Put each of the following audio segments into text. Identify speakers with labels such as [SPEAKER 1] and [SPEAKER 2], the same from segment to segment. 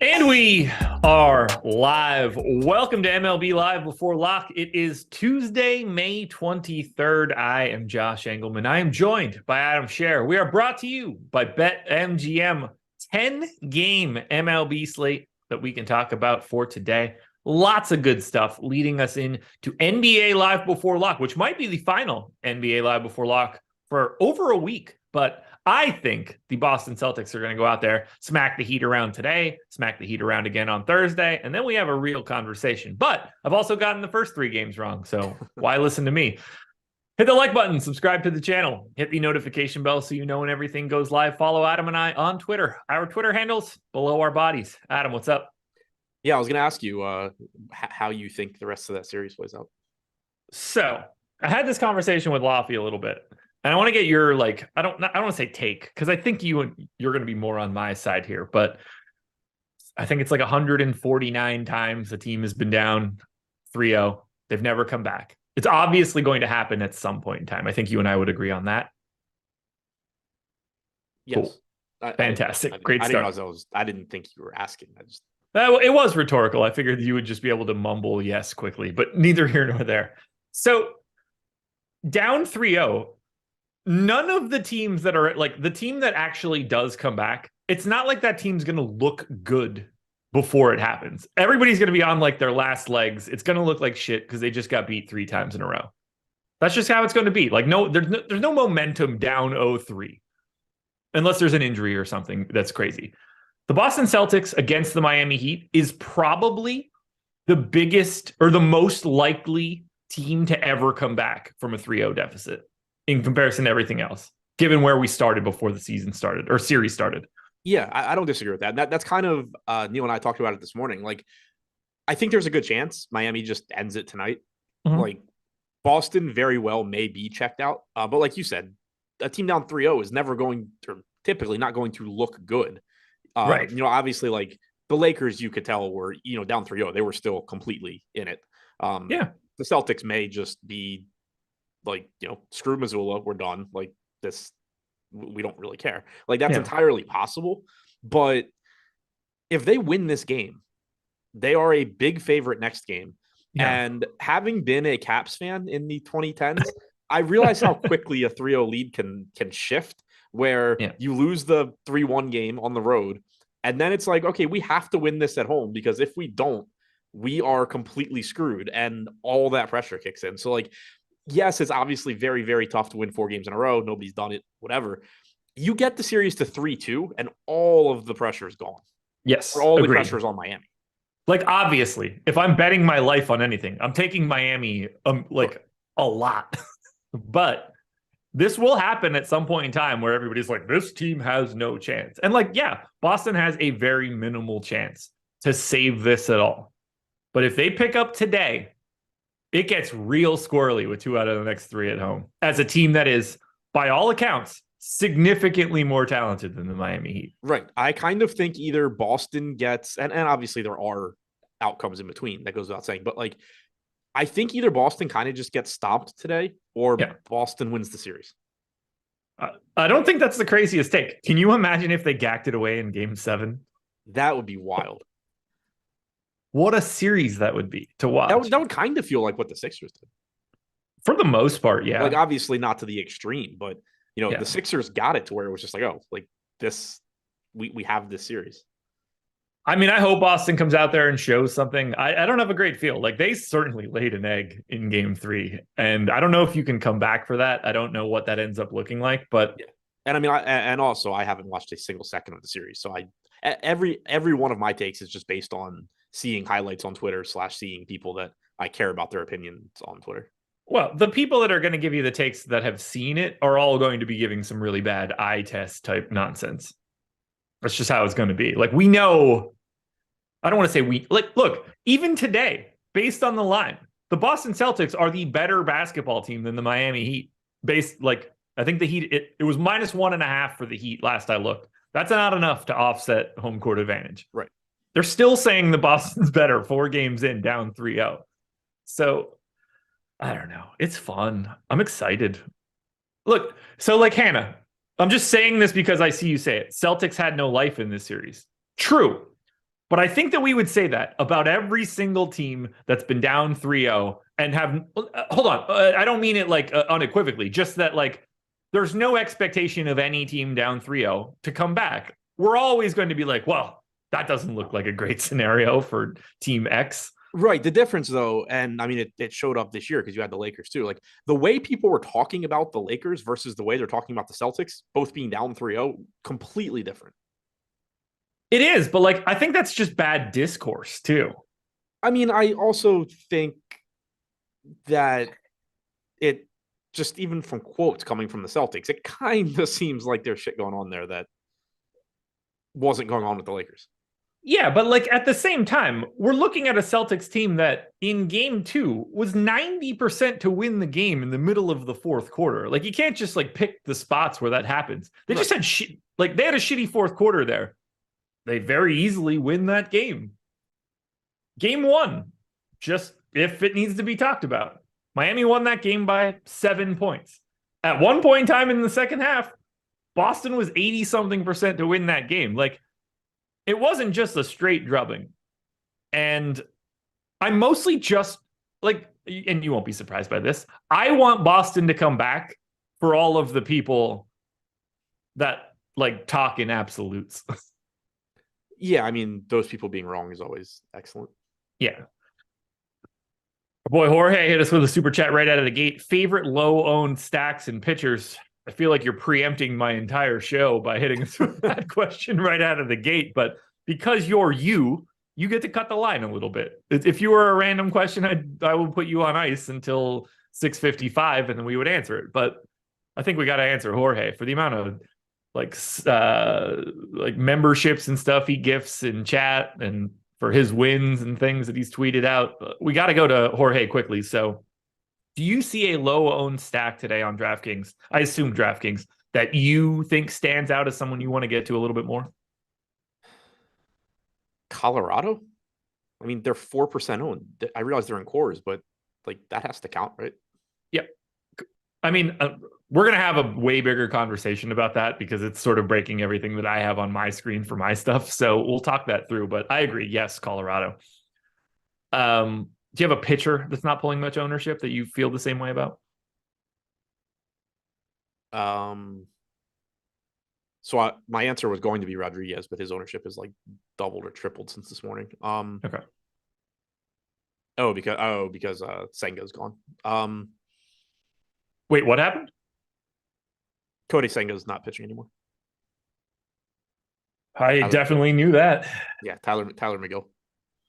[SPEAKER 1] And we are live. Welcome to MLB Live Before Lock. It is Tuesday, May 23rd. I am Josh Engleman. I am joined by Adam Scherer. We are brought to you by BetMGM. 10-game MLB slate that we can talk about for today. Lots of good stuff leading us into NBA Live Before Lock, which might be the final NBA Live Before Lock for over a week. But I think the Boston Celtics are going to go out there, smack the Heat around today, smack the Heat around again on Thursday, and then we have a real conversation. But I've also gotten the first 3 games wrong, so why listen to me? Hit the like button, subscribe to the channel, hit the notification bell so you know when everything goes live. Follow Adam and I on Twitter. Our Twitter handles below our bodies. Adam, what's up?
[SPEAKER 2] Yeah, I was going to ask you how you think the rest of that series plays out.
[SPEAKER 1] So I had this conversation with Laffy a little bit. And I want to get your, I don't want to say take, because I think you're going to be more on my side here. But I think it's like 149 times the team has been down 3-0. They've never come back. It's obviously going to happen at some point in time. I think you and I would agree on that.
[SPEAKER 2] Yes.
[SPEAKER 1] Cool. Fantastic. Great start.
[SPEAKER 2] I didn't think you were asking.
[SPEAKER 1] It was rhetorical. I figured you would just be able to mumble yes quickly, but neither here nor there. So down 3-0. None of the teams that are the team that actually does come back, it's not like that team's going to look good before it happens. Everybody's going to be on their last legs. It's going to look like shit because they just got beat 3 times in a row. That's just how it's going to be. There's no momentum down 0-3 unless there's an injury or something that's crazy. The Boston Celtics against the Miami Heat is probably the biggest or the most likely team to ever come back from a 3-0 deficit in comparison to everything else, given where we started before the season started or series started.
[SPEAKER 2] Yeah, I don't disagree with that. That's kind of Neil and I talked about it this morning. Like, I think there's a good chance Miami just ends it tonight.
[SPEAKER 1] Mhm.
[SPEAKER 2] Like, Boston very well may be checked out. But like you said, a team down 3-0 is never going to, typically not going to look good.
[SPEAKER 1] Right.
[SPEAKER 2] You know, obviously, like the Lakers, you could tell were, you know, down 3-0. They were still completely in it.
[SPEAKER 1] Yeah.
[SPEAKER 2] The Celtics may just be like, you know, screw Missoula. We're done. Like this, we don't really care. Like that's entirely possible. But if they win this game, they are a big favorite next game.
[SPEAKER 1] Yeah.
[SPEAKER 2] And having been a Caps fan in the 2010s, I realize how quickly a 3-0 lead can shift, where you lose the 3-1 game on the road. And then it's like, okay, we have to win this at home, because if we don't, we are completely screwed. And all that pressure kicks in. So like, yes, it's obviously very, very tough to win 4 games in a row. Nobody's done it, whatever. You get the series to 3-2 and all of the pressure is gone.
[SPEAKER 1] Yes.
[SPEAKER 2] Or all the pressure is on Miami.
[SPEAKER 1] Like, obviously, if I'm betting my life on anything, I'm taking Miami like a lot. But this will happen at some point in time where everybody's like, this team has no chance. And like, yeah, Boston has a very minimal chance to save this at all. But if they pick up today, it gets real squirrely with 2 out of the next 3 at home as a team that is, by all accounts, significantly more talented than the Miami Heat.
[SPEAKER 2] Right. I kind of think either Boston gets, and obviously there are outcomes in between, that goes without saying, but like, I think either Boston kind of just gets stomped today, or Boston wins the series.
[SPEAKER 1] I don't think that's the craziest take. Can you imagine if they gacked it away in Game 7?
[SPEAKER 2] That would be wild.
[SPEAKER 1] What a series that would be to watch.
[SPEAKER 2] That would kind of feel like what the Sixers did.
[SPEAKER 1] For the most part, yeah.
[SPEAKER 2] Like, obviously not to the extreme, but, you know, the Sixers got it to where it was just like, oh, like this, we have this series.
[SPEAKER 1] I mean, I hope Boston comes out there and shows something. I don't have a great feel. Like, they certainly laid an egg in Game 3, and I don't know if you can come back for that. I don't know what that ends up looking like, but
[SPEAKER 2] and I mean, and also I haven't watched a single second of the series, so every one of my takes is just based on seeing highlights on Twitter / seeing people that I care about their opinions on Twitter.
[SPEAKER 1] Well, the people that are going to give you the takes that have seen it are all going to be giving some really bad eye test type nonsense. That's just how it's going to be. Like, we know, I don't want to say look, even today, based on the line, the Boston Celtics are the better basketball team than the Miami Heat. I think the Heat, it was -1.5 for the Heat last I looked. That's not enough to offset home court advantage.
[SPEAKER 2] Right.
[SPEAKER 1] They're still saying the Boston's better 4 games in, down 3-0. So, I don't know. It's fun. I'm excited. Look, so like Hannah, I'm just saying this because I see you say it. Celtics had no life in this series. True. But I think that we would say that about every single team that's been down 3-0 and have, hold on. I don't mean it like unequivocally, just that like there's no expectation of any team down 3-0 to come back. We're always going to be like, well, that doesn't look like a great scenario for team X.
[SPEAKER 2] Right. The difference, though, and I mean, it showed up this year because you had the Lakers, too. Like, the way people were talking about the Lakers versus the way they're talking about the Celtics, both being down 3-0, completely different.
[SPEAKER 1] It is, but like, I think that's just bad discourse, too.
[SPEAKER 2] I mean, I also think that it just, even from quotes coming from the Celtics, it kind of seems like there's shit going on there that wasn't going on with the Lakers.
[SPEAKER 1] Yeah, but like at the same time, we're looking at a Celtics team that in Game 2 was 90% to win the game in the middle of the 4th quarter. Like, you can't just like pick the spots where that happens. They just had they had a shitty 4th quarter there. They very easily win that game. Game 1, just if it needs to be talked about. Miami won that game by 7 points. At one point in time in the second half, Boston was 80-something% to win that game. Like, it wasn't just a straight drubbing. And I'm mostly just like, and you won't be surprised by this, I want Boston to come back for all of the people that like talk in absolutes.
[SPEAKER 2] Yeah, I mean, those people being wrong is always excellent.
[SPEAKER 1] Yeah. Our boy Jorge hit us with a super chat right out of the gate. Favorite low-owned stacks and pitchers. I feel like you're preempting my entire show by hitting us with that question right out of the gate. But because you're you, you get to cut the line a little bit. If you were a random question, I would put you on ice until 6:55, and then we would answer it. But I think we got to answer Jorge for the amount of like memberships and stuff he gifts in chat, and for his wins and things that he's tweeted out. We got to go to Jorge quickly. So, do you see a low-owned stack today on DraftKings? I assume DraftKings that you think stands out as someone you want to get to a little bit more.
[SPEAKER 2] Colorado? I mean, they're 4% owned. I realize they're in cores, but like that has to count, right?
[SPEAKER 1] Yep. I mean, we're going to have a way bigger conversation about that because it's sort of breaking everything that I have on my screen for my stuff. So we'll talk that through, but I agree. Yes, Colorado. Do you have a pitcher that's not pulling much ownership that you feel the same way about?
[SPEAKER 2] So my answer was going to be Rodriguez, but his ownership is like doubled or tripled since this morning.
[SPEAKER 1] Okay.
[SPEAKER 2] Because Senga's gone.
[SPEAKER 1] Wait, what happened?
[SPEAKER 2] Cody Senga's not pitching anymore.
[SPEAKER 1] I definitely knew that.
[SPEAKER 2] Yeah, Tyler McGill.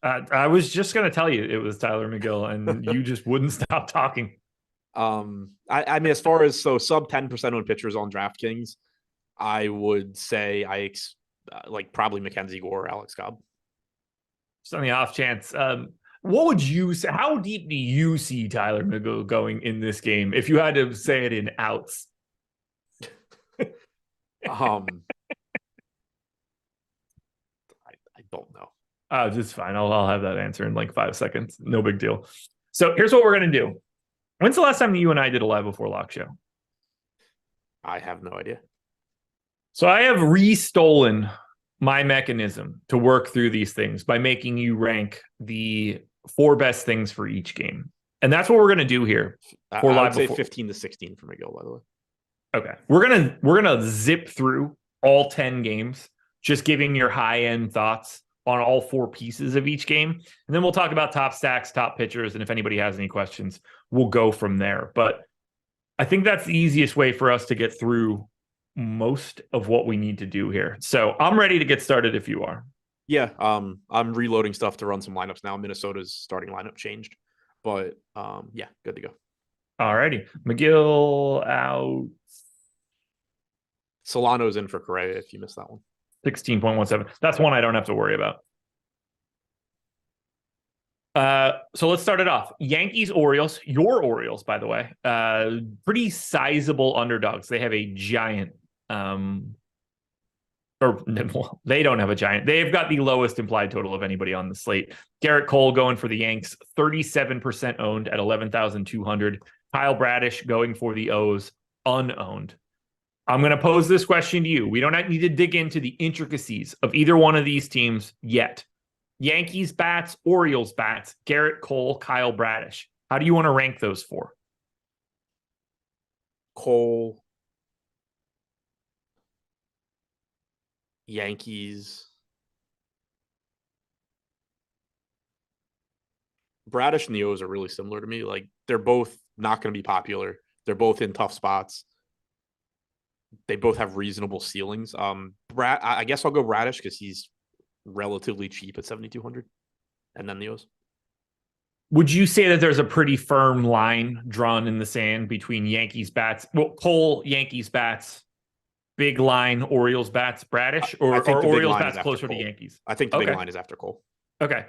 [SPEAKER 1] I was just going to tell you it was Tyler McGill, and you just wouldn't stop talking.
[SPEAKER 2] I mean, as far as sub 10% owned pitchers on DraftKings, I would say like probably Mackenzie Gore or Alex Cobb.
[SPEAKER 1] Just on the off chance, what would you say? How deep do you see Tyler McGill going in this game? If you had to say it in outs.
[SPEAKER 2] I don't know.
[SPEAKER 1] Just fine. I'll have that answer in like 5 seconds. No big deal. So here's what we're going to do. When's the last time you and I did a live before lock show?
[SPEAKER 2] I have no idea.
[SPEAKER 1] So I have restolen my mechanism to work through these things by making you rank the 4 best things for each game. And that's what we're going to do here.
[SPEAKER 2] I would say 15 to 16 for McGill, by the way.
[SPEAKER 1] Okay. We're gonna zip through all 10 games, just giving your high-end thoughts on all 4 pieces of each game. And then we'll talk about top stacks, top pitchers, and if anybody has any questions, we'll go from there. But I think that's the easiest way for us to get through most of what we need to do here. So I'm ready to get started if you are.
[SPEAKER 2] Yeah, I'm reloading stuff to run some lineups now. Minnesota's starting lineup changed. But yeah, good to go.
[SPEAKER 1] All righty. McGill out.
[SPEAKER 2] Solano's in for Correa if you missed that one.
[SPEAKER 1] 16.17. That's one I don't have to worry about. So let's start it off. Yankees, Orioles. Your Orioles, by the way. Pretty sizable underdogs. They have a giant. Or they don't have a giant. They've got the lowest implied total of anybody on the slate. Garrett Cole going for the Yanks, 37% owned at 11,200. Kyle Bradish going for the O's, unowned. I'm going to pose this question to you. We don't need to dig into the intricacies of either one of these teams yet. Yankees bats, Orioles bats, Garrett Cole, Kyle Bradish. How do you want to rank those 4?
[SPEAKER 2] Cole, Yankees, Bradish and the O's are really similar to me. Like they're both not going to be popular. They're both in tough spots. They both have reasonable ceilings. I guess I'll go Bradish because he's relatively cheap at 7,200, and then the O's.
[SPEAKER 1] Would you say that there's a pretty firm line drawn in the sand between Yankees bats, Cole, Yankees bats, big line, Orioles bats, Bradish, or Orioles bats closer to Yankees?
[SPEAKER 2] I think the big line is after Cole.
[SPEAKER 1] Okay.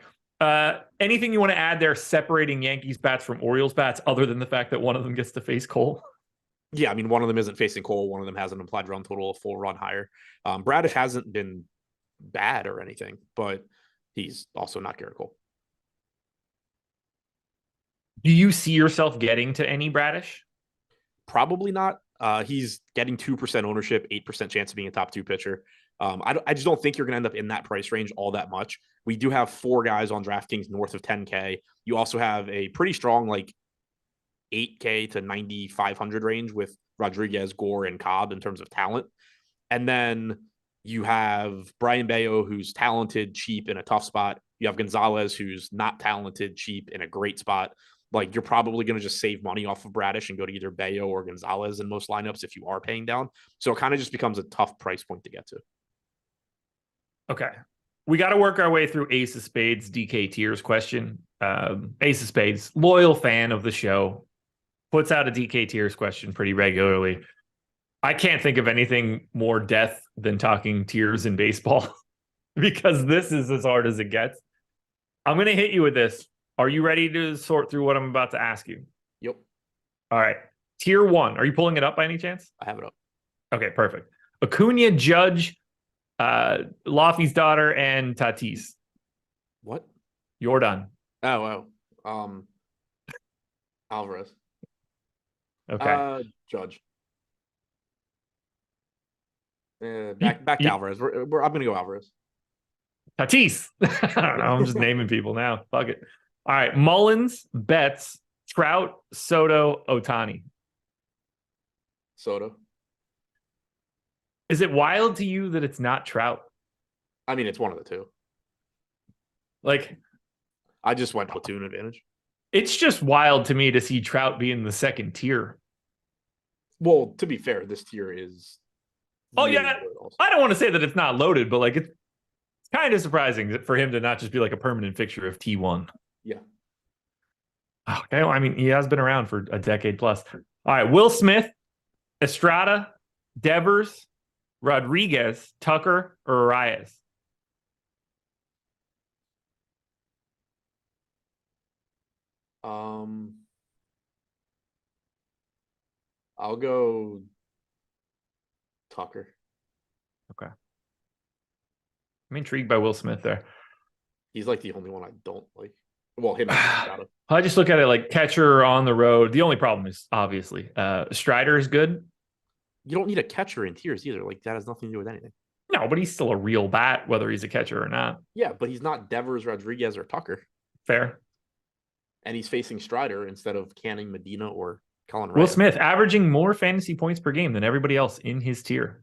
[SPEAKER 1] Anything you want to add there separating Yankees bats from Orioles bats other than the fact that one of them gets to face Cole?
[SPEAKER 2] Yeah, I mean, one of them isn't facing Cole. One of them has an implied run total of 4 run higher. Bradish hasn't been bad or anything, but he's also not Garrett Cole.
[SPEAKER 1] Do you see yourself getting to any Bradish?
[SPEAKER 2] Probably not. He's getting 2% ownership, 8% chance of being a top 2 pitcher. I just don't think you're going to end up in that price range all that much. We do have 4 guys on DraftKings north of 10K. You also have a pretty strong, like, 8K to 9,500 range with Rodriguez, Gore, and Cobb in terms of talent. And then you have Brian Bayo, who's talented, cheap, in a tough spot. You have Gonzalez, who's not talented, cheap, in a great spot. Like, you're probably going to just save money off of Bradish and go to either Bayo or Gonzalez in most lineups if you are paying down. So it kind of just becomes a tough price point to get to.
[SPEAKER 1] Okay. we got to work our way through Ace of Spades, DK Tiers question. Ace of Spades, loyal fan of the show, puts out a DK Tiers question pretty regularly. I can't think of anything more death than talking tiers in baseball because this is as hard as it gets. I'm going to hit you with this. Are you ready to sort through what I'm about to ask you?
[SPEAKER 2] Yep.
[SPEAKER 1] All right. Tier 1. Are you pulling it up by any chance?
[SPEAKER 2] I have it up.
[SPEAKER 1] Okay, perfect. Acuna, Judge, Laffy's daughter, and Tatis.
[SPEAKER 2] What?
[SPEAKER 1] You're done.
[SPEAKER 2] Oh. Alvarez.
[SPEAKER 1] Okay.
[SPEAKER 2] Judge. Back to Alvarez. I'm going to go Alvarez.
[SPEAKER 1] Tatis. I don't know. I'm just naming people now. Fuck it. All right. Mullins, Betts, Trout, Soto, Ohtani.
[SPEAKER 2] Soto.
[SPEAKER 1] Is it wild to you that it's not Trout?
[SPEAKER 2] I mean, it's one of the two.
[SPEAKER 1] Like,
[SPEAKER 2] I just went platoon advantage.
[SPEAKER 1] It's just wild to me to see Trout be in the second tier.
[SPEAKER 2] Well, to be fair, this tier is.
[SPEAKER 1] Oh, really, yeah. I don't want to say that it's not loaded, but like it's kind of surprising for him to not just be like a permanent fixture of T1.
[SPEAKER 2] Yeah.
[SPEAKER 1] Okay. Well, I mean, he has been around for a decade plus. All right. Will Smith, Estrada, Devers, Rodriguez, Tucker, or Arias?
[SPEAKER 2] I'll go Tucker.
[SPEAKER 1] Okay. I'm intrigued by Will Smith there.
[SPEAKER 2] He's like the only one I don't like. Well, him.
[SPEAKER 1] I just look at it like catcher on the road. The only problem is obviously Strider is good.
[SPEAKER 2] You don't need a catcher in tiers either. Like that has nothing to do with anything.
[SPEAKER 1] No, but he's still a real bat, whether he's a catcher or not.
[SPEAKER 2] Yeah, but he's not Devers, Rodriguez, or Tucker.
[SPEAKER 1] Fair.
[SPEAKER 2] And he's facing Strider instead of Canning, Medina, or Colin Reyes.
[SPEAKER 1] Will Smith averaging more fantasy points per game than everybody else in his tier.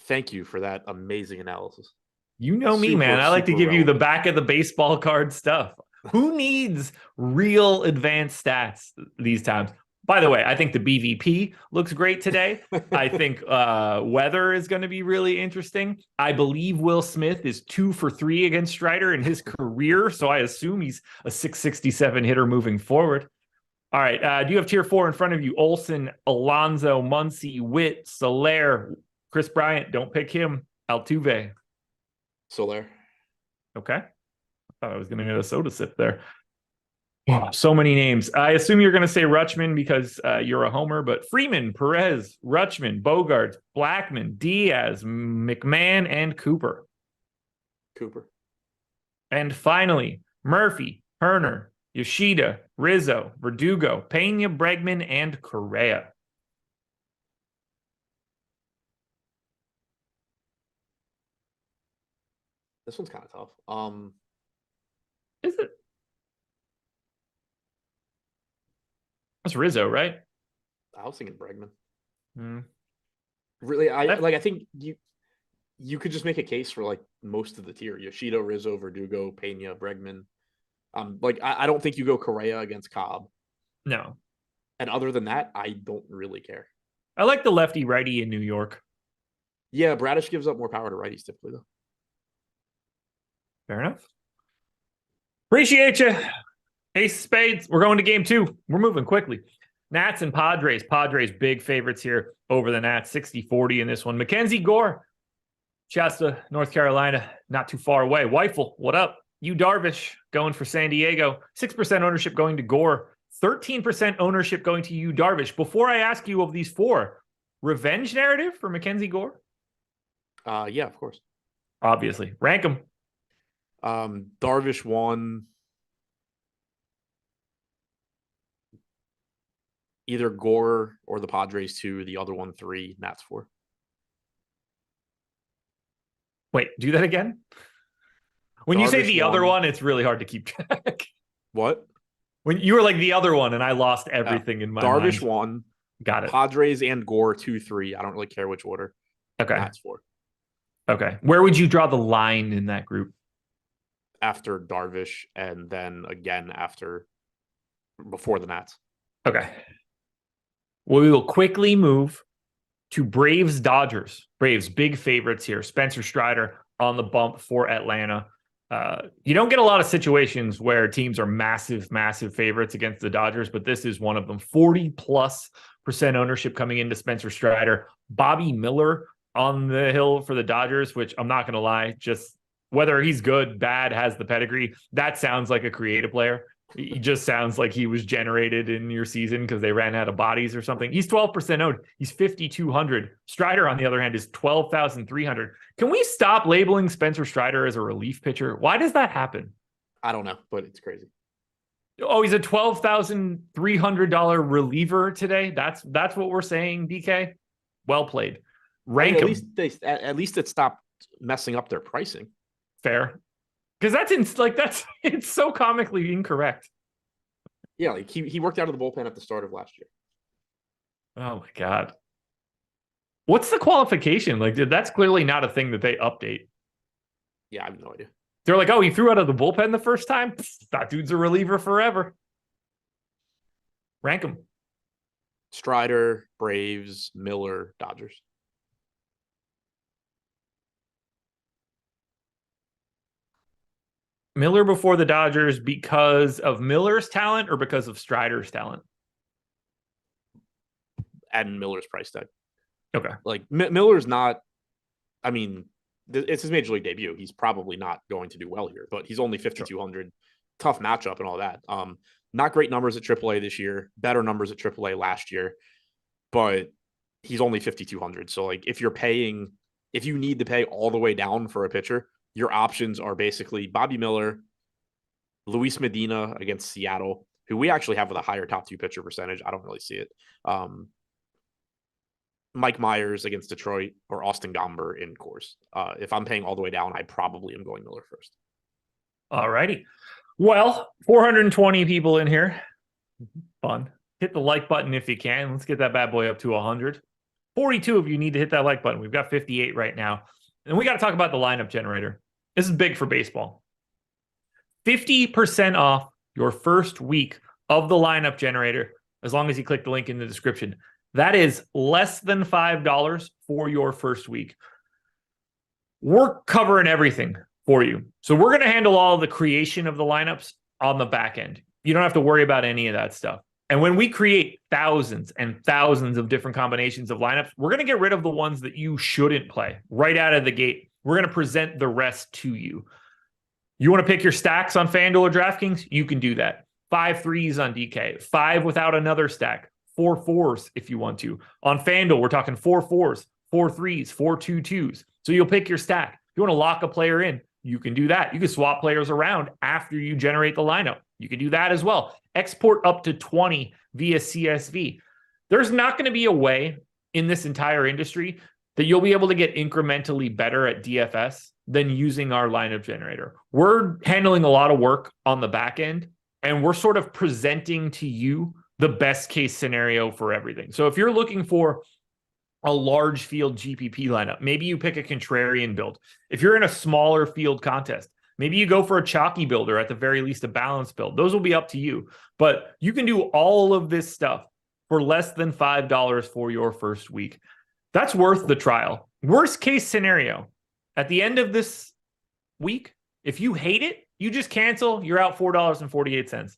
[SPEAKER 2] Thank you for that amazing analysis.
[SPEAKER 1] You know me, man. I like to give you the back of the baseball card stuff. Who needs real advanced stats these times? By the way, I think the BVP looks great today. I think weather is going to be really interesting. I believe Will Smith is 2 for 3 against Strider in his career, so I assume he's a 667 hitter moving forward. All right, do you have tier 4 in front of you? Olsen, Alonso, Muncy, Witt, Soler, Chris Bryant. Don't pick him. Altuve.
[SPEAKER 2] Soler.
[SPEAKER 1] Okay. I thought I was going to get a soda sip there. Wow, so many names. I assume you're going to say Rutschman because you're a homer, but Freeman, Perez, Rutschman, Bogart, Blackman, Diaz, McMahon, and Cooper. And finally, Murphy, Herner, Yoshida, Rizzo, Verdugo, Pena, Bregman, and Correa.
[SPEAKER 2] This one's kind of tough.
[SPEAKER 1] Is it? That's Rizzo, right?
[SPEAKER 2] I was thinking Bregman.
[SPEAKER 1] Mm.
[SPEAKER 2] Really, I think you could just make a case for like most of the tier: Yoshida, Rizzo, Verdugo, Pena, Bregman. I don't think you go Correa against Cobb.
[SPEAKER 1] No.
[SPEAKER 2] And other than that, I don't really care.
[SPEAKER 1] I like the lefty righty in New York.
[SPEAKER 2] Yeah, Bradish gives up more power to righties typically, though.
[SPEAKER 1] Fair enough. Appreciate you. Ace Spades. We're going to game 2. We're moving quickly. Nats and Padres. Padres big favorites here over the Nats. 60-40 in this one. Mackenzie Gore. Shasta, North Carolina. Not too far away. Weifel, what up? Yu Darvish going for San Diego. 6% ownership going to Gore. 13% ownership going to Yu Darvish. Before I ask you of these 4, revenge narrative for Mackenzie Gore?
[SPEAKER 2] Yeah, of course.
[SPEAKER 1] Obviously. Rank them.
[SPEAKER 2] Darvish 1. Either Gore or the Padres 2, the other one 3, Nats 4.
[SPEAKER 1] Wait, do that again? When Darvish you say the other one, it's really hard to keep track.
[SPEAKER 2] What?
[SPEAKER 1] When you were like the other one, and I lost everything in my
[SPEAKER 2] Darvish
[SPEAKER 1] mind.
[SPEAKER 2] 1.
[SPEAKER 1] Got it.
[SPEAKER 2] Padres and Gore 2, 3. I don't really care which order.
[SPEAKER 1] Okay.
[SPEAKER 2] Nats 4.
[SPEAKER 1] Okay. Where would you draw the line in that group?
[SPEAKER 2] After Darvish, and then again before the Nats.
[SPEAKER 1] Okay. Well, we will quickly move to Braves Dodgers. Braves big favorites here. Spencer Strider on the bump for Atlanta. You don't get a lot of situations where teams are massive favorites against the Dodgers, but this is one of them. 40+% ownership coming into Spencer Strider. Bobby Miller on the hill for the Dodgers, which I'm not going to lie, just whether he's good, bad, has the pedigree, that sounds like a creative player. He just sounds like he was generated in your season because they ran out of bodies or something. He's 12% owned. He's 5,200. Strider, on the other hand, is 12,300. Can we stop labeling Spencer Strider as a relief pitcher? Why does that happen?
[SPEAKER 2] I don't know, but it's crazy.
[SPEAKER 1] Oh, he's a $12,300 reliever today. That's what we're saying, DK. Well played. Rank
[SPEAKER 2] at least it stopped messing up their pricing.
[SPEAKER 1] Fair. Because it's so comically incorrect.
[SPEAKER 2] Yeah, like he worked out of the bullpen at the start of last year.
[SPEAKER 1] Oh my God. What's the qualification? Like, that's clearly not a thing that they update.
[SPEAKER 2] Yeah, I have no idea.
[SPEAKER 1] They're like, oh, he threw out of the bullpen the first time? That dude's a reliever forever. Rank them.
[SPEAKER 2] Strider, Braves, Miller, Dodgers.
[SPEAKER 1] Miller before the Dodgers because of Miller's talent or because of Strider's talent?
[SPEAKER 2] And Miller's price tag.
[SPEAKER 1] Okay.
[SPEAKER 2] Like Miller's not, I mean, it's his major league debut. He's probably not going to do well here, but he's only 5,200. Sure. Tough matchup and all that. Not great numbers at AAA this year, better numbers at AAA last year, but he's only 5,200. So like if you need to pay all the way down for a pitcher, your options are basically Bobby Miller, Luis Medina against Seattle, who we actually have with a higher top 2 pitcher percentage. I don't really see it. Mike Myers against Detroit, or Austin Gomber in Coors. If I'm paying all the way down, I probably am going Miller first.
[SPEAKER 1] All righty. Well, 420 people in here. Fun. Hit the like button if you can. Let's get that bad boy up to 100. 42 of you need to hit that like button. We've got 58 right now. And we got to talk about the lineup generator. This is big for baseball. 50% off your first week of the lineup generator, as long as you click the link in the description. That is less than $5 for your first week. We're covering everything for you. So we're going to handle all the creation of the lineups on the back end. You don't have to worry about any of that stuff. And when we create thousands and thousands of different combinations of lineups, we're going to get rid of the ones that you shouldn't play right out of the gate. We're going to present the rest to you. You want to pick your stacks on FanDuel or DraftKings? You can do that. 5 threes on DK, 5 without another stack, 4 fours if you want to. On FanDuel, we're talking 4 fours, 4 threes, 4 2-2s. So you'll pick your stack. If you want to lock a player in, you can do that. You can swap players around after you generate the lineup. You can do that as well. Export up to 20 via CSV. There's not going to be a way in this entire industry that you'll be able to get incrementally better at DFS than using our lineup generator. We're handling a lot of work on the back end, and we're sort of presenting to you the best case scenario for everything. So if you're looking for a large field GPP lineup, maybe you pick a contrarian build. If you're in a smaller field contest, maybe you go for a chalky build or at the very least a balanced build. Those will be up to you. But you can do all of this stuff for less than $5 for your first week. That's worth the trial. Worst case scenario, at the end of this week, if you hate it, you just cancel, you're out $4.48.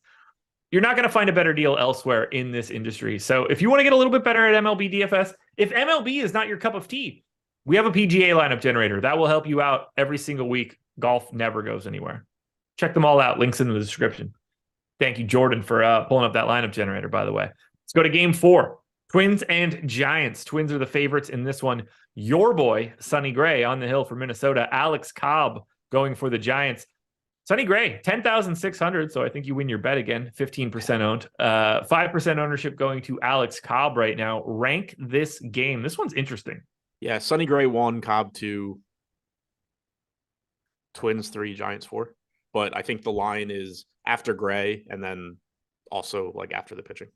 [SPEAKER 1] You're not going to find a better deal elsewhere in this industry. So if you want to get a little bit better at MLB DFS, if MLB is not your cup of tea, we have a PGA lineup generator that will help you out every single week. Golf never goes anywhere. Check them all out. Links in the description. Thank you, Jordan, for pulling up that lineup generator, by the way. Let's go to game 4. Twins and Giants. Twins are the favorites in this one. Your boy, Sonny Gray, on the hill for Minnesota. Alex Cobb going for the Giants. Sonny Gray, 10,600, so I think you win your bet again. 15% owned. 5% ownership going to Alex Cobb right now. Rank this game. This one's interesting.
[SPEAKER 2] Yeah, Sonny Gray 1, Cobb 2, Twins 3, Giants 4. But I think the line is after Gray and then also like after the pitching.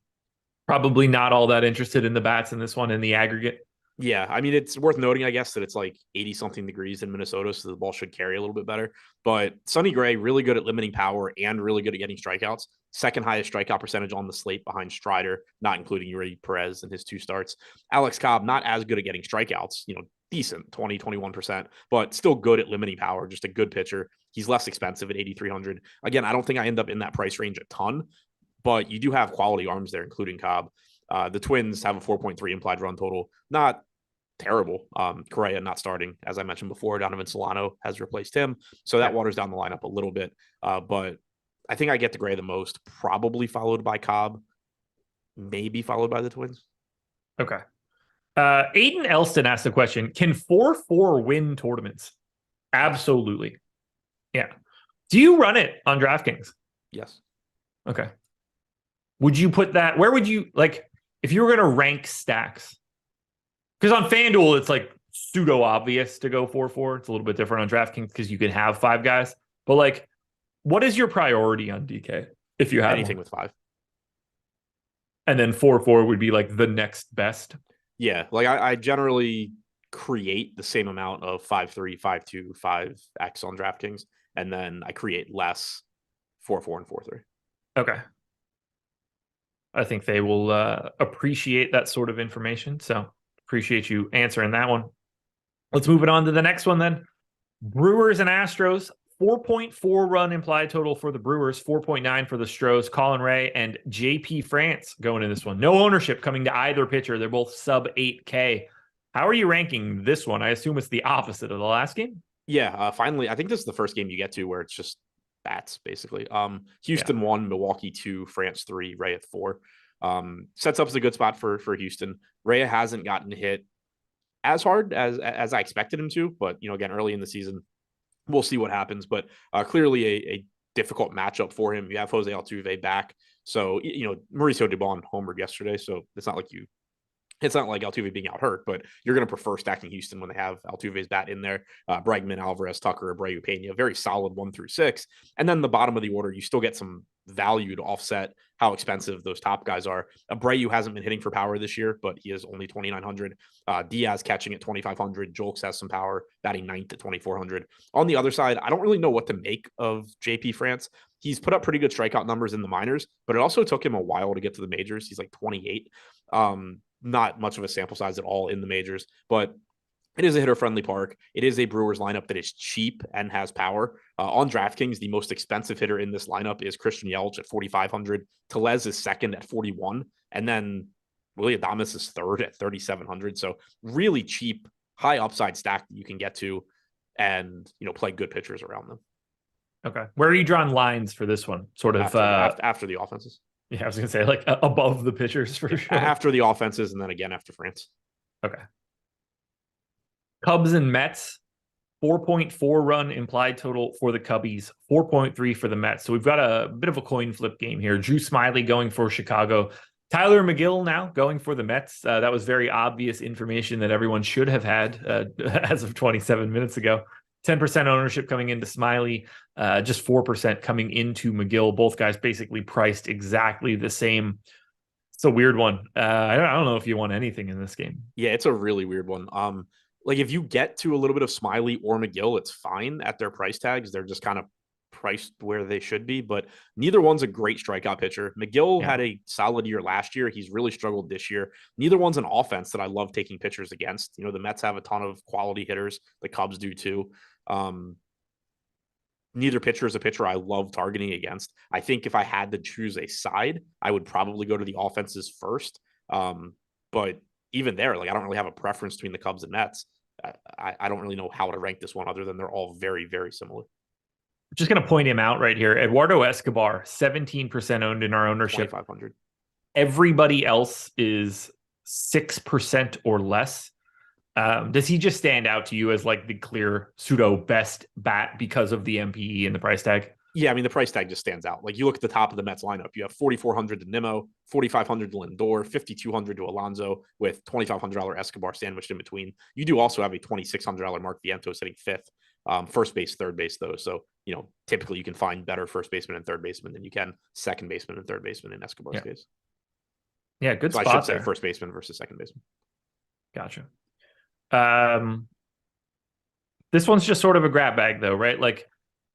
[SPEAKER 1] Probably not all that interested in the bats in this one in the aggregate.
[SPEAKER 2] Yeah, I mean, it's worth noting, I guess, that it's like 80-something degrees in Minnesota, so the ball should carry a little bit better. But Sonny Gray, really good at limiting power and really good at getting strikeouts. Second highest strikeout percentage on the slate behind Strider, not including Yuri Perez in his 2 starts. Alex Cobb, not as good at getting strikeouts, decent, 20, 21%, but still good at limiting power, just a good pitcher. He's less expensive at 8,300. Again, I don't think I end up in that price range a ton, but you do have quality arms there, including Cobb. The Twins have a 4.3 implied run total. Not terrible. Correa not starting, as I mentioned before. Donovan Solano has replaced him, so that waters down the lineup a little bit. But I think I get the Gray the most, probably followed by Cobb, maybe followed by the Twins.
[SPEAKER 1] Okay. Aiden Elston asked the question, can 4-4 win tournaments? Absolutely. Yeah. Do you run it on DraftKings?
[SPEAKER 2] Yes.
[SPEAKER 1] Okay. Would you put that, where would you, like, if you were going to rank stacks? Because on FanDuel, it's like pseudo obvious to go 4-4. It's a little bit different on DraftKings because you can have 5 guys. But like, what is your priority on DK if you have
[SPEAKER 2] anything
[SPEAKER 1] one?
[SPEAKER 2] with 5?
[SPEAKER 1] And then 4-4 would be like the next best.
[SPEAKER 2] Yeah, like I generally create the same amount of 5-3, 5-2, 5x on DraftKings, and then I create less 4-4 and 4-3.
[SPEAKER 1] Okay. I think they will appreciate that sort of information. So appreciate you answering that one. Let's move it on to the next one then. Brewers and Astros. 4.4 run implied total for the Brewers, 4.9 for the Stros. Colin Ray and JP France going in this one. No ownership coming to either pitcher. They're both sub 8K. How are you ranking this one? I assume it's the opposite of the last game.
[SPEAKER 2] Yeah, finally, I think this is the first game you get to where it's just bats, basically. Houston 1, Milwaukee 2, France 3, Ray at 4. Sets up as a good spot for Houston. Ray hasn't gotten hit as hard as I expected him to, but again, early in the season, we'll see what happens, but clearly a difficult matchup for him. You have Jose Altuve back. So, Mauricio Dubon homered yesterday. So it's not like Altuve being out hurt, but you're going to prefer stacking Houston when they have Altuve's bat in there. Bregman, Alvarez, Tucker, Abreu, Pena, very solid 1 through 6. And then the bottom of the order, you still get some value to offset how expensive those top guys are. Abreu hasn't been hitting for power this year, but he is only 2,900. Diaz catching at 2,500. Jolks has some power, batting 9th at 2,400. On the other side, I don't really know what to make of JP France. He's put up pretty good strikeout numbers in the minors, but it also took him a while to get to the majors. He's like 28. Not much of a sample size at all in the majors, but it is a hitter-friendly park. It is a Brewers lineup that is cheap and has power. On DraftKings, the most expensive hitter in this lineup is Christian Yelich at 4,500. Tellez is second at 41. And then Willy Adames is third at 3,700. So really cheap, high upside stack that you can get to and, play good pitchers around them.
[SPEAKER 1] Okay. Where are you drawing lines for this one? Sort of
[SPEAKER 2] after the offenses.
[SPEAKER 1] Yeah, I was going to say like above the pitchers for sure.
[SPEAKER 2] After the offenses and then again after France.
[SPEAKER 1] Okay. Cubs and Mets, 4.4 run implied total for the Cubbies, 4.3 for the Mets. So we've got a bit of a coin flip game here. Drew Smiley going for Chicago. Tyler McGill now going for the Mets. That was very obvious information that everyone should have had as of 27 minutes ago. 10% ownership coming into Smiley, just 4% coming into McGill. Both guys basically priced exactly the same. It's a weird one. I don't know if you want anything in this game.
[SPEAKER 2] Yeah, it's a really weird one. Like if you get to a little bit of Smiley or McGill, it's fine at their price tags. They're just kind of priced where they should be, but neither one's a great strikeout pitcher. McGill had a solid year last year. He's really struggled this year. Neither one's an offense that I love taking pitchers against. The Mets have a ton of quality hitters. The Cubs do too. Neither pitcher is a pitcher I love targeting against. I think if I had to choose a side, I would probably go to the offenses first. But even there, I don't really have a preference between the Cubs and Mets. I don't really know how to rank this one other than they're all very, very similar.
[SPEAKER 1] Just going to point him out right here. Eduardo Escobar, 17% owned in our ownership.
[SPEAKER 2] 2,500.
[SPEAKER 1] Everybody else is 6% or less. Does he just stand out to you as like the clear pseudo best bat because of the MPE and the price tag?
[SPEAKER 2] Yeah, I mean, the price tag just stands out. Like you look at the top of the Mets lineup, you have 4,400 to Nimmo, 4,500 to Lindor, 5,200 to Alonso with $2,500 Escobar sandwiched in between. You do also have a $2,600 Mark Vientos hitting 5th, first base, third base though. So, typically you can find better first baseman and third baseman than you can second baseman and third baseman in Escobar's case.
[SPEAKER 1] Yeah, good
[SPEAKER 2] so
[SPEAKER 1] spot
[SPEAKER 2] I should
[SPEAKER 1] there.
[SPEAKER 2] say first baseman versus second baseman.
[SPEAKER 1] Gotcha. This one's just sort of a grab bag though, right? Like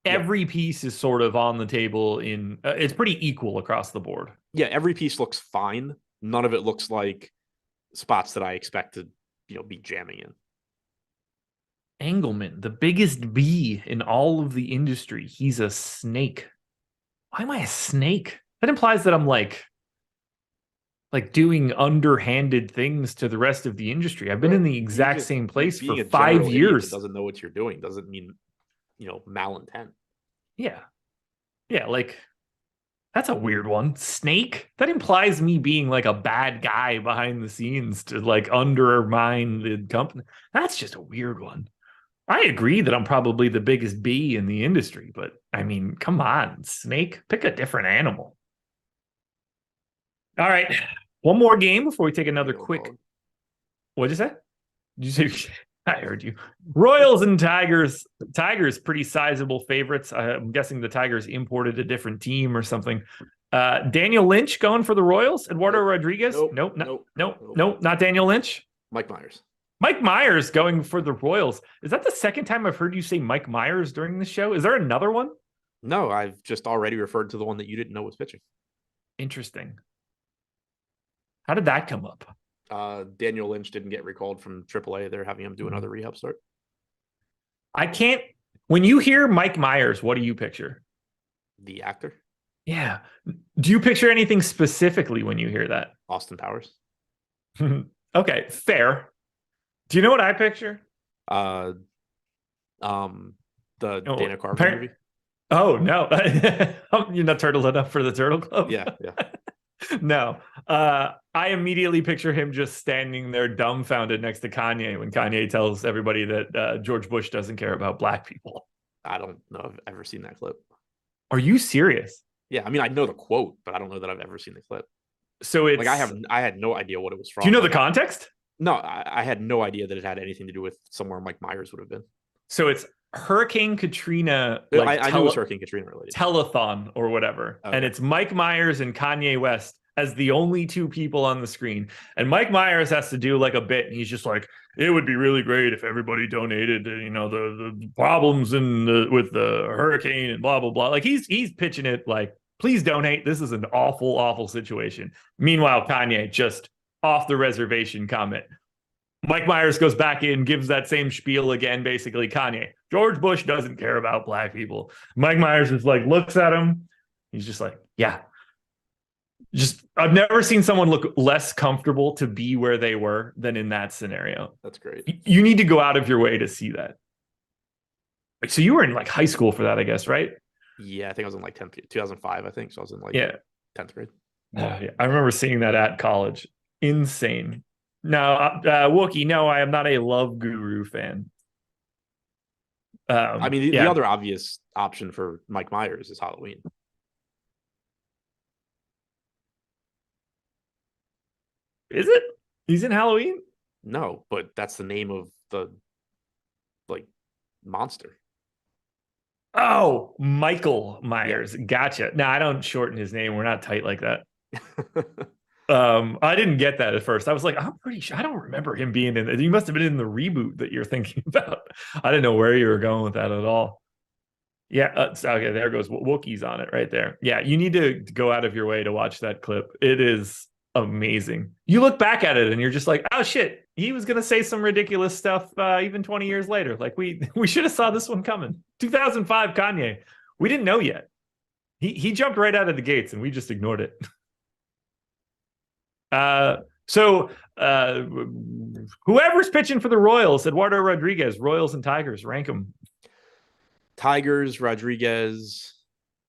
[SPEAKER 1] every piece is sort of on the table it's pretty equal across the board.
[SPEAKER 2] Yeah, every piece looks fine. None of it looks like spots that I expect to, be jamming in.
[SPEAKER 1] Engelman, the biggest bee in all of the industry. He's a snake. Why am I a snake? That implies that I'm like doing underhanded things to the rest of the industry. I've been in the exact same place for 5 years.
[SPEAKER 2] Doesn't know what you're doing doesn't mean, malintent.
[SPEAKER 1] Yeah. Yeah, like that's a weird one. Snake? That implies me being like a bad guy behind the scenes to like undermine the company. That's just a weird one. I agree that I'm probably the biggest bee in the industry, but I mean, come on, snake, pick a different animal. All right. One more game before we take another quick. What'd you say? Did you say? I heard you. Royals and Tigers. Tigers, pretty sizable favorites. I'm guessing the Tigers imported a different team or something. Daniel Lynch going for the Royals. Eduardo Rodriguez. Nope. Not Daniel Lynch.
[SPEAKER 2] Mike Myers.
[SPEAKER 1] Mike Myers going for the Royals. Is that the second time I've heard you say Mike Myers during the show? Is there another one?
[SPEAKER 2] No, I've just already referred to the one that you didn't know was pitching.
[SPEAKER 1] Interesting. How did that come up?
[SPEAKER 2] Daniel Lynch didn't get recalled from AAA. They're having him do another rehab start.
[SPEAKER 1] I can't. When you hear Mike Myers, what do you picture?
[SPEAKER 2] The actor?
[SPEAKER 1] Yeah. Do you picture anything specifically when you hear that?
[SPEAKER 2] Austin Powers.
[SPEAKER 1] Okay, fair. Do you know what I picture?
[SPEAKER 2] The Dana Carvey movie.
[SPEAKER 1] Oh no, you're not turtled enough for the Turtle Club.
[SPEAKER 2] Yeah.
[SPEAKER 1] No, I immediately picture him just standing there dumbfounded next to Kanye when Kanye tells everybody that George Bush doesn't care about black people.
[SPEAKER 2] I don't know if I've ever seen that clip.
[SPEAKER 1] Are you serious?
[SPEAKER 2] Yeah, I mean, I know the quote, but I don't know that I've ever seen the clip.
[SPEAKER 1] So it's
[SPEAKER 2] like I had no idea what it was from.
[SPEAKER 1] Do you know the context?
[SPEAKER 2] No, I had no idea that it had anything to do with somewhere Mike Myers would have been.
[SPEAKER 1] So it's Hurricane Katrina.
[SPEAKER 2] Like, I knew it was Hurricane Katrina related.
[SPEAKER 1] Telethon or whatever. Okay. And it's Mike Myers and Kanye West as the only two people on the screen. And Mike Myers has to do like a bit. And he's just like, it would be really great if everybody donated, the problems with the hurricane and blah, blah, blah. Like he's pitching it like, please donate. This is an awful, awful situation. Meanwhile, Kanye just off the reservation comment. Mike Myers goes back in, gives that same spiel again, basically. Kanye, George Bush doesn't care about black people. Mike Myers is like, looks at him. He's just like, yeah. I've never seen someone look less comfortable to be where they were than in that scenario.
[SPEAKER 2] That's great.
[SPEAKER 1] You need to go out of your way to see that. So you were in like high school for that, I guess, right?
[SPEAKER 2] Yeah, I think I was in like 2005, I think. So I was in like 10th grade.
[SPEAKER 1] Yeah. I remember seeing that at college. Insane. No, Wookie, no, I am not a Love Guru fan.
[SPEAKER 2] I mean, the other obvious option for Mike Myers is Halloween.
[SPEAKER 1] Is it? He's in Halloween?
[SPEAKER 2] No, but that's the name of the monster.
[SPEAKER 1] Oh, Michael Myers. Yeah. Gotcha. No, I don't shorten his name. We're not tight like that. I didn't get that at first. I was like, I'm pretty sure I don't remember him being in it. He must have been in the reboot that you're thinking about. I didn't know where you were going with that at all. Yeah, okay, there goes Wookie's on it right there. Yeah, you need to go out of your way to watch that clip. It is amazing. You look back at it and you're just like, oh shit, he was gonna say some ridiculous stuff even 20 years later. Like we should have saw this one coming. 2005 Kanye. We didn't know yet. He jumped right out of the gates and we just ignored it. So whoever's pitching for the Royals, Eduardo Rodriguez, Royals and Tigers, rank them.
[SPEAKER 2] Tigers, Rodriguez,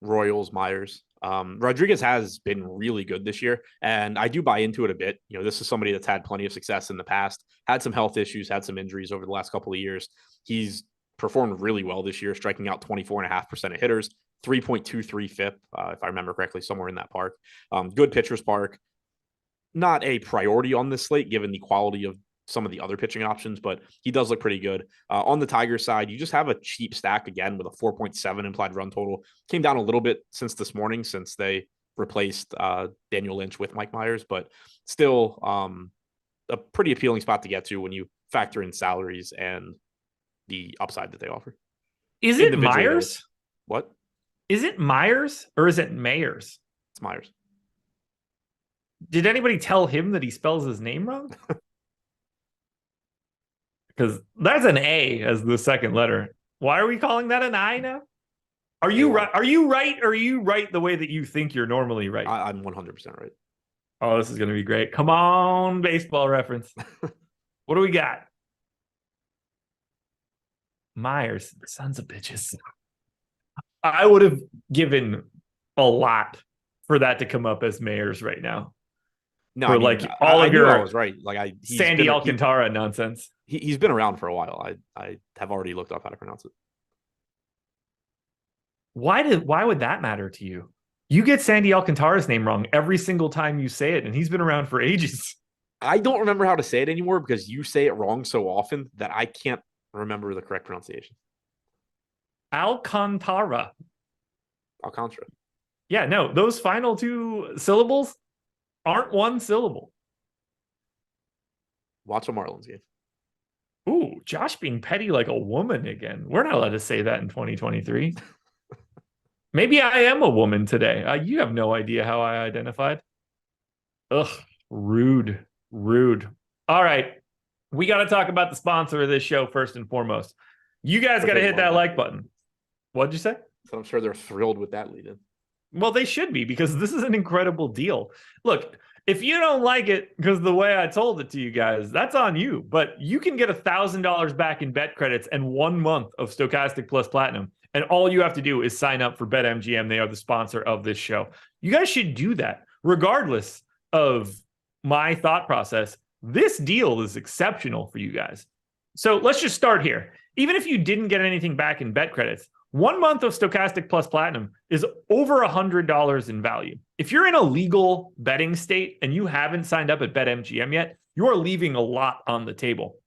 [SPEAKER 2] Royals, Myers. Rodriguez has been really good this year, and I do buy into it a bit. This is somebody that's had plenty of success in the past, had some health issues, had some injuries over the last couple of years. He's performed really well this year, striking out 24.5% of hitters, 3.23 FIP, if I remember correctly, somewhere in that park. Good pitcher's park. Not a priority on this slate, given the quality of some of the other pitching options, but he does look pretty good. On the Tigers side, you just have a cheap stack again with a 4.7 implied run total. Came down a little bit since this morning, since they replaced Daniel Lynch with Mike Myers, but still a pretty appealing spot to get to when you factor in salaries and the upside that they offer.
[SPEAKER 1] Is it Myers?
[SPEAKER 2] What?
[SPEAKER 1] Is it Myers or is it Mayers?
[SPEAKER 2] It's Myers.
[SPEAKER 1] Did anybody tell him that he spells his name wrong? because that's an A as the second letter. Why are we calling that an I now? Are you right? Are you right? Or are you right the way that you think you're normally right?
[SPEAKER 2] I'm 100% right.
[SPEAKER 1] Oh, this is going to be great. Come on, baseball reference. What do we got? Myers, sons of bitches. I would have given a lot for that to come up as Mayers right now.
[SPEAKER 2] No,
[SPEAKER 1] for
[SPEAKER 2] I mean,
[SPEAKER 1] like all
[SPEAKER 2] I
[SPEAKER 1] of
[SPEAKER 2] knew
[SPEAKER 1] your
[SPEAKER 2] I was right. Like
[SPEAKER 1] Sandy Alcantara nonsense.
[SPEAKER 2] He's been around for a while. I have already looked up how to pronounce it.
[SPEAKER 1] Why would that matter to you? You get Sandy Alcantara's name wrong every single time you say it, and he's been around for ages.
[SPEAKER 2] I don't remember how to say it anymore because you say it wrong so often that I can't remember the correct pronunciation.
[SPEAKER 1] Alcantara.
[SPEAKER 2] Alcantara.
[SPEAKER 1] Yeah, no, those final two syllables aren't one syllable.
[SPEAKER 2] Watch a Marlins game.
[SPEAKER 1] Ooh, Josh being petty like a woman again. We're not allowed to say that in 2023. Maybe I am a woman today. You have no idea how I identified. Ugh, rude. All right. We got to talk about the sponsor of this show first and foremost. You guys got to hit that like button. What'd you say?
[SPEAKER 2] So I'm sure they're thrilled with that lead in.
[SPEAKER 1] Well, they should be because this is an incredible deal. Look, if you don't like it because the way I told it to you guys, that's on you. But you can get $1,000 back in bet credits and 1 month of Stochastic Plus Platinum. And all you have to do is sign up for BetMGM. They are the sponsor of this show. You guys should do that regardless of my thought process. This deal is exceptional for you guys. So let's just start here. Even if you didn't get anything back in bet credits, 1 month of Stochastic Plus Platinum is over $100 in value. If you're in a legal betting state and you haven't signed up at BetMGM yet, you are leaving a lot on the table.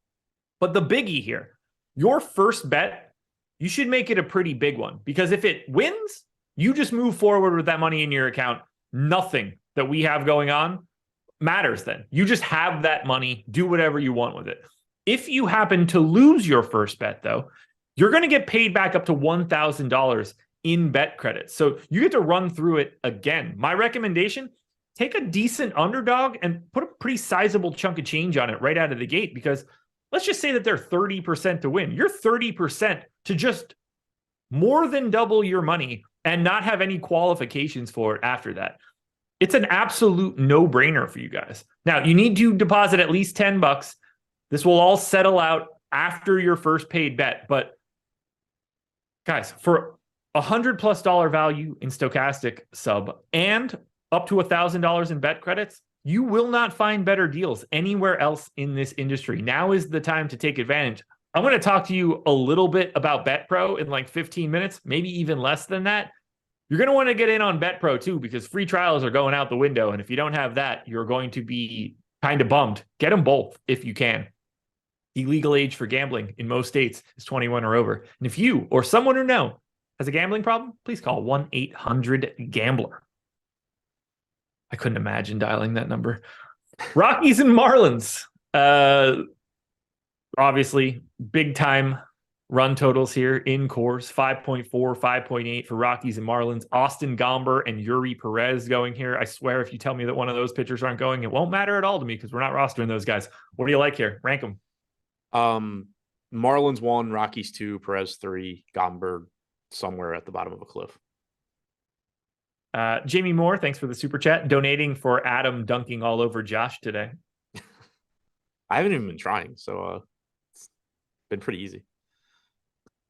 [SPEAKER 1] But the biggie here, your first bet, you should make it a pretty big one because if it wins, you just move forward with that money in your account. Nothing that we have going on matters then. You just have that money, do whatever you want with it. If you happen to lose your first bet, though, you're going to get paid back up to $1,000 in bet credits. So you get to run through it again. My recommendation, take a decent underdog and put a pretty sizable chunk of change on it right out of the gate because let's just say that they're 30% to win. You're 30% to just more than double your money and not have any qualifications for it after that. It's an absolute no-brainer for you guys. Now, you need to deposit at least $10. This will all settle out after your first paid bet. But guys, for $100+ value in Stochastic sub and up to $1,000 in bet credits, you will not find better deals anywhere else in this industry. Now is the time to take advantage. I'm going to talk to you a little bit about BetPro in like 15 minutes, maybe even less than that. You're going to want to get in on BetPro too, because free trials are going out the window. And if you don't have that, you're going to be kind of bummed. Get them both if you can. The legal age for gambling in most states is 21 or over. And if you or someone you know has a gambling problem, please call 1-800-GAMBLER. I couldn't imagine dialing that number. Rockies and Marlins. Obviously, big time run totals here in course. 5.4, 5.8 for Rockies and Marlins. Austin Gomber and Yuri Perez going here. I swear if you tell me that one of those pitchers aren't going, it won't matter at all to me because we're not rostering those guys. What do you like here? Rank them.
[SPEAKER 2] Marlins 1, Rockies 2, Perez 3, Gomber somewhere at the bottom of a cliff.
[SPEAKER 1] Jamie Moore, thanks for the super chat. Donating for Adam dunking all over Josh today.
[SPEAKER 2] I haven't even been trying, so it's been pretty easy.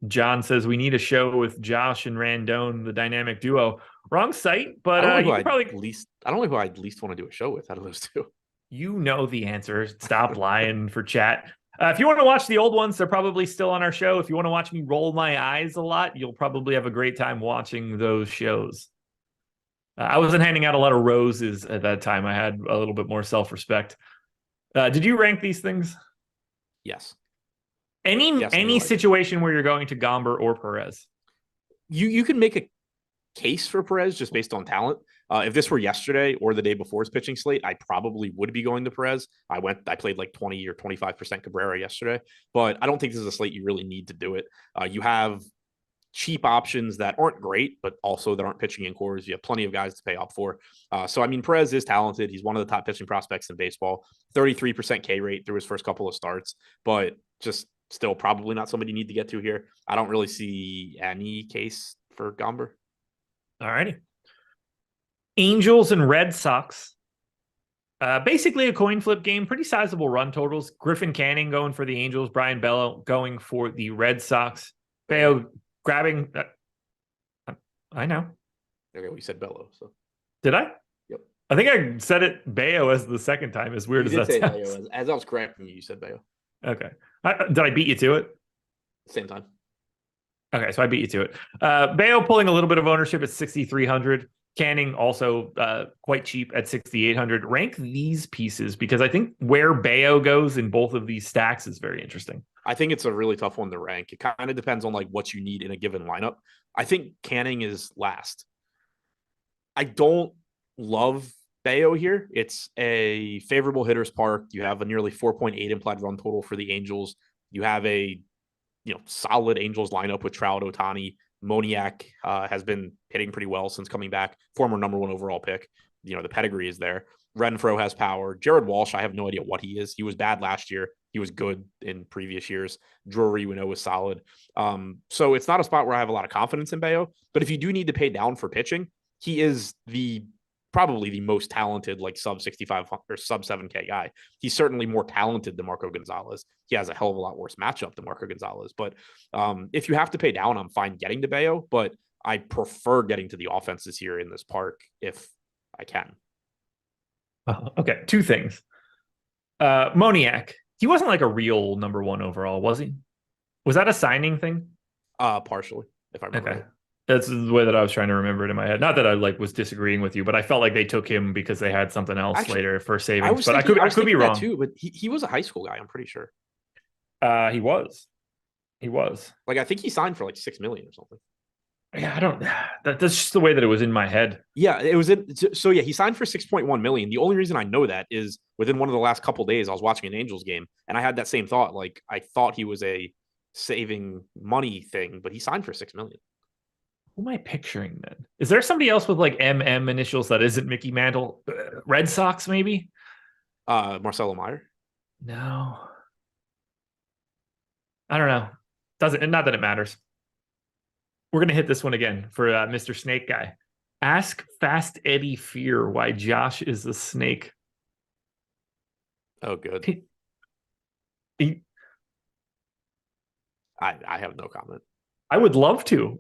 [SPEAKER 1] John says we need a show with Josh and Randone, the dynamic duo. Wrong site, but
[SPEAKER 2] I don't know who I'd least want to do a show with out of those two.
[SPEAKER 1] You know the answer. Stop lying for chat. If you want to watch the old ones, they're probably still on our show. If you want to watch me roll my eyes a lot, you'll probably have a great time watching those shows. I wasn't handing out a lot of roses at that time. I had a little bit more self-respect. Did you rank these things?
[SPEAKER 2] Yes.
[SPEAKER 1] Any situation where you're going to Gomber or Perez?
[SPEAKER 2] You can make a case for Perez just based on talent. If this were yesterday or the day before his pitching slate, I probably would be going to Perez. I played like 20 or 25% Cabrera yesterday, but I don't think this is a slate you really need to do it. You have cheap options that aren't great, but also that aren't pitching in cores. You have plenty of guys to pay up for. So, I mean, Perez is talented. He's one of the top pitching prospects in baseball, 33% K rate through his first couple of starts, but just Still probably not somebody you need to get to here. I don't really see any case for Gomber.
[SPEAKER 1] All righty. Angels and Red Sox. Basically a coin flip game, pretty sizable run totals. Griffin Canning going for the Angels, Brian Bello going for the Red Sox. Bello grabbing. I know.
[SPEAKER 2] Okay, we said Bello. So
[SPEAKER 1] did I?
[SPEAKER 2] Yep.
[SPEAKER 1] I think I said it Bello as the second time. As weird as that sounds.
[SPEAKER 2] As I was correcting you, you said Bello.
[SPEAKER 1] Okay. Did I beat you to it?
[SPEAKER 2] Same time.
[SPEAKER 1] Okay, so I beat you to it. Bello pulling a little bit of ownership at 6,300. Canning also quite cheap at 6,800. Rank these pieces because I think where Bello goes in both of these stacks is very interesting.
[SPEAKER 2] I think it's a really tough one to rank. It kind of depends on like what you need in a given lineup. I think Canning is last. I don't love Bello here. It's a favorable hitter's park. You have a nearly 4.8 implied run total for the Angels. You have a solid Angels lineup with Trout, Ohtani. Moniak has been hitting pretty well since coming back. Former number 1 overall pick. The pedigree is there. Renfroe has power. Jared Walsh, I have no idea what he is. He was bad last year. He was good in previous years. Drury, we know, was solid. So it's not a spot where I have a lot of confidence in Bello. But if you do need to pay down for pitching, he is probably the most talented, like sub 65 or sub 7K guy. He's certainly more talented than Marco Gonzalez. He has a hell of a lot worse matchup than Marco Gonzalez. But if you have to pay down, I'm fine getting to Bello, but I prefer getting to the offenses here in this park if I can.
[SPEAKER 1] Okay, two things. Moniak, he wasn't like a real number 1 overall, was he? Was that a signing thing?
[SPEAKER 2] Partially, if I remember.
[SPEAKER 1] Okay. That's the way that I was trying to remember it in my head. Not that I was disagreeing with you, but I felt like they took him because they had something else later for savings. I could be wrong
[SPEAKER 2] too. But he was a high school guy. I'm pretty sure.
[SPEAKER 1] He was.
[SPEAKER 2] Like I think he signed for like $6 million or something.
[SPEAKER 1] Yeah, I don't. That's just the way that it was in my head.
[SPEAKER 2] Yeah, it was. So yeah, he signed for $6.1 million. The only reason I know that is within one of the last couple of days, I was watching an Angels game, and I had that same thought. Like I thought he was a saving money thing, but he signed for $6 million.
[SPEAKER 1] Who am I picturing then? Is there somebody else with like MM initials that isn't Mickey Mantle? Red Sox, maybe?
[SPEAKER 2] Marcelo Meyer?
[SPEAKER 1] No. I don't know. Not that it matters. We're going to hit this one again for Mr. Snake Guy. Ask Fast Eddie Fear why Josh is a snake.
[SPEAKER 2] Oh, good. I have no comment.
[SPEAKER 1] I would love to.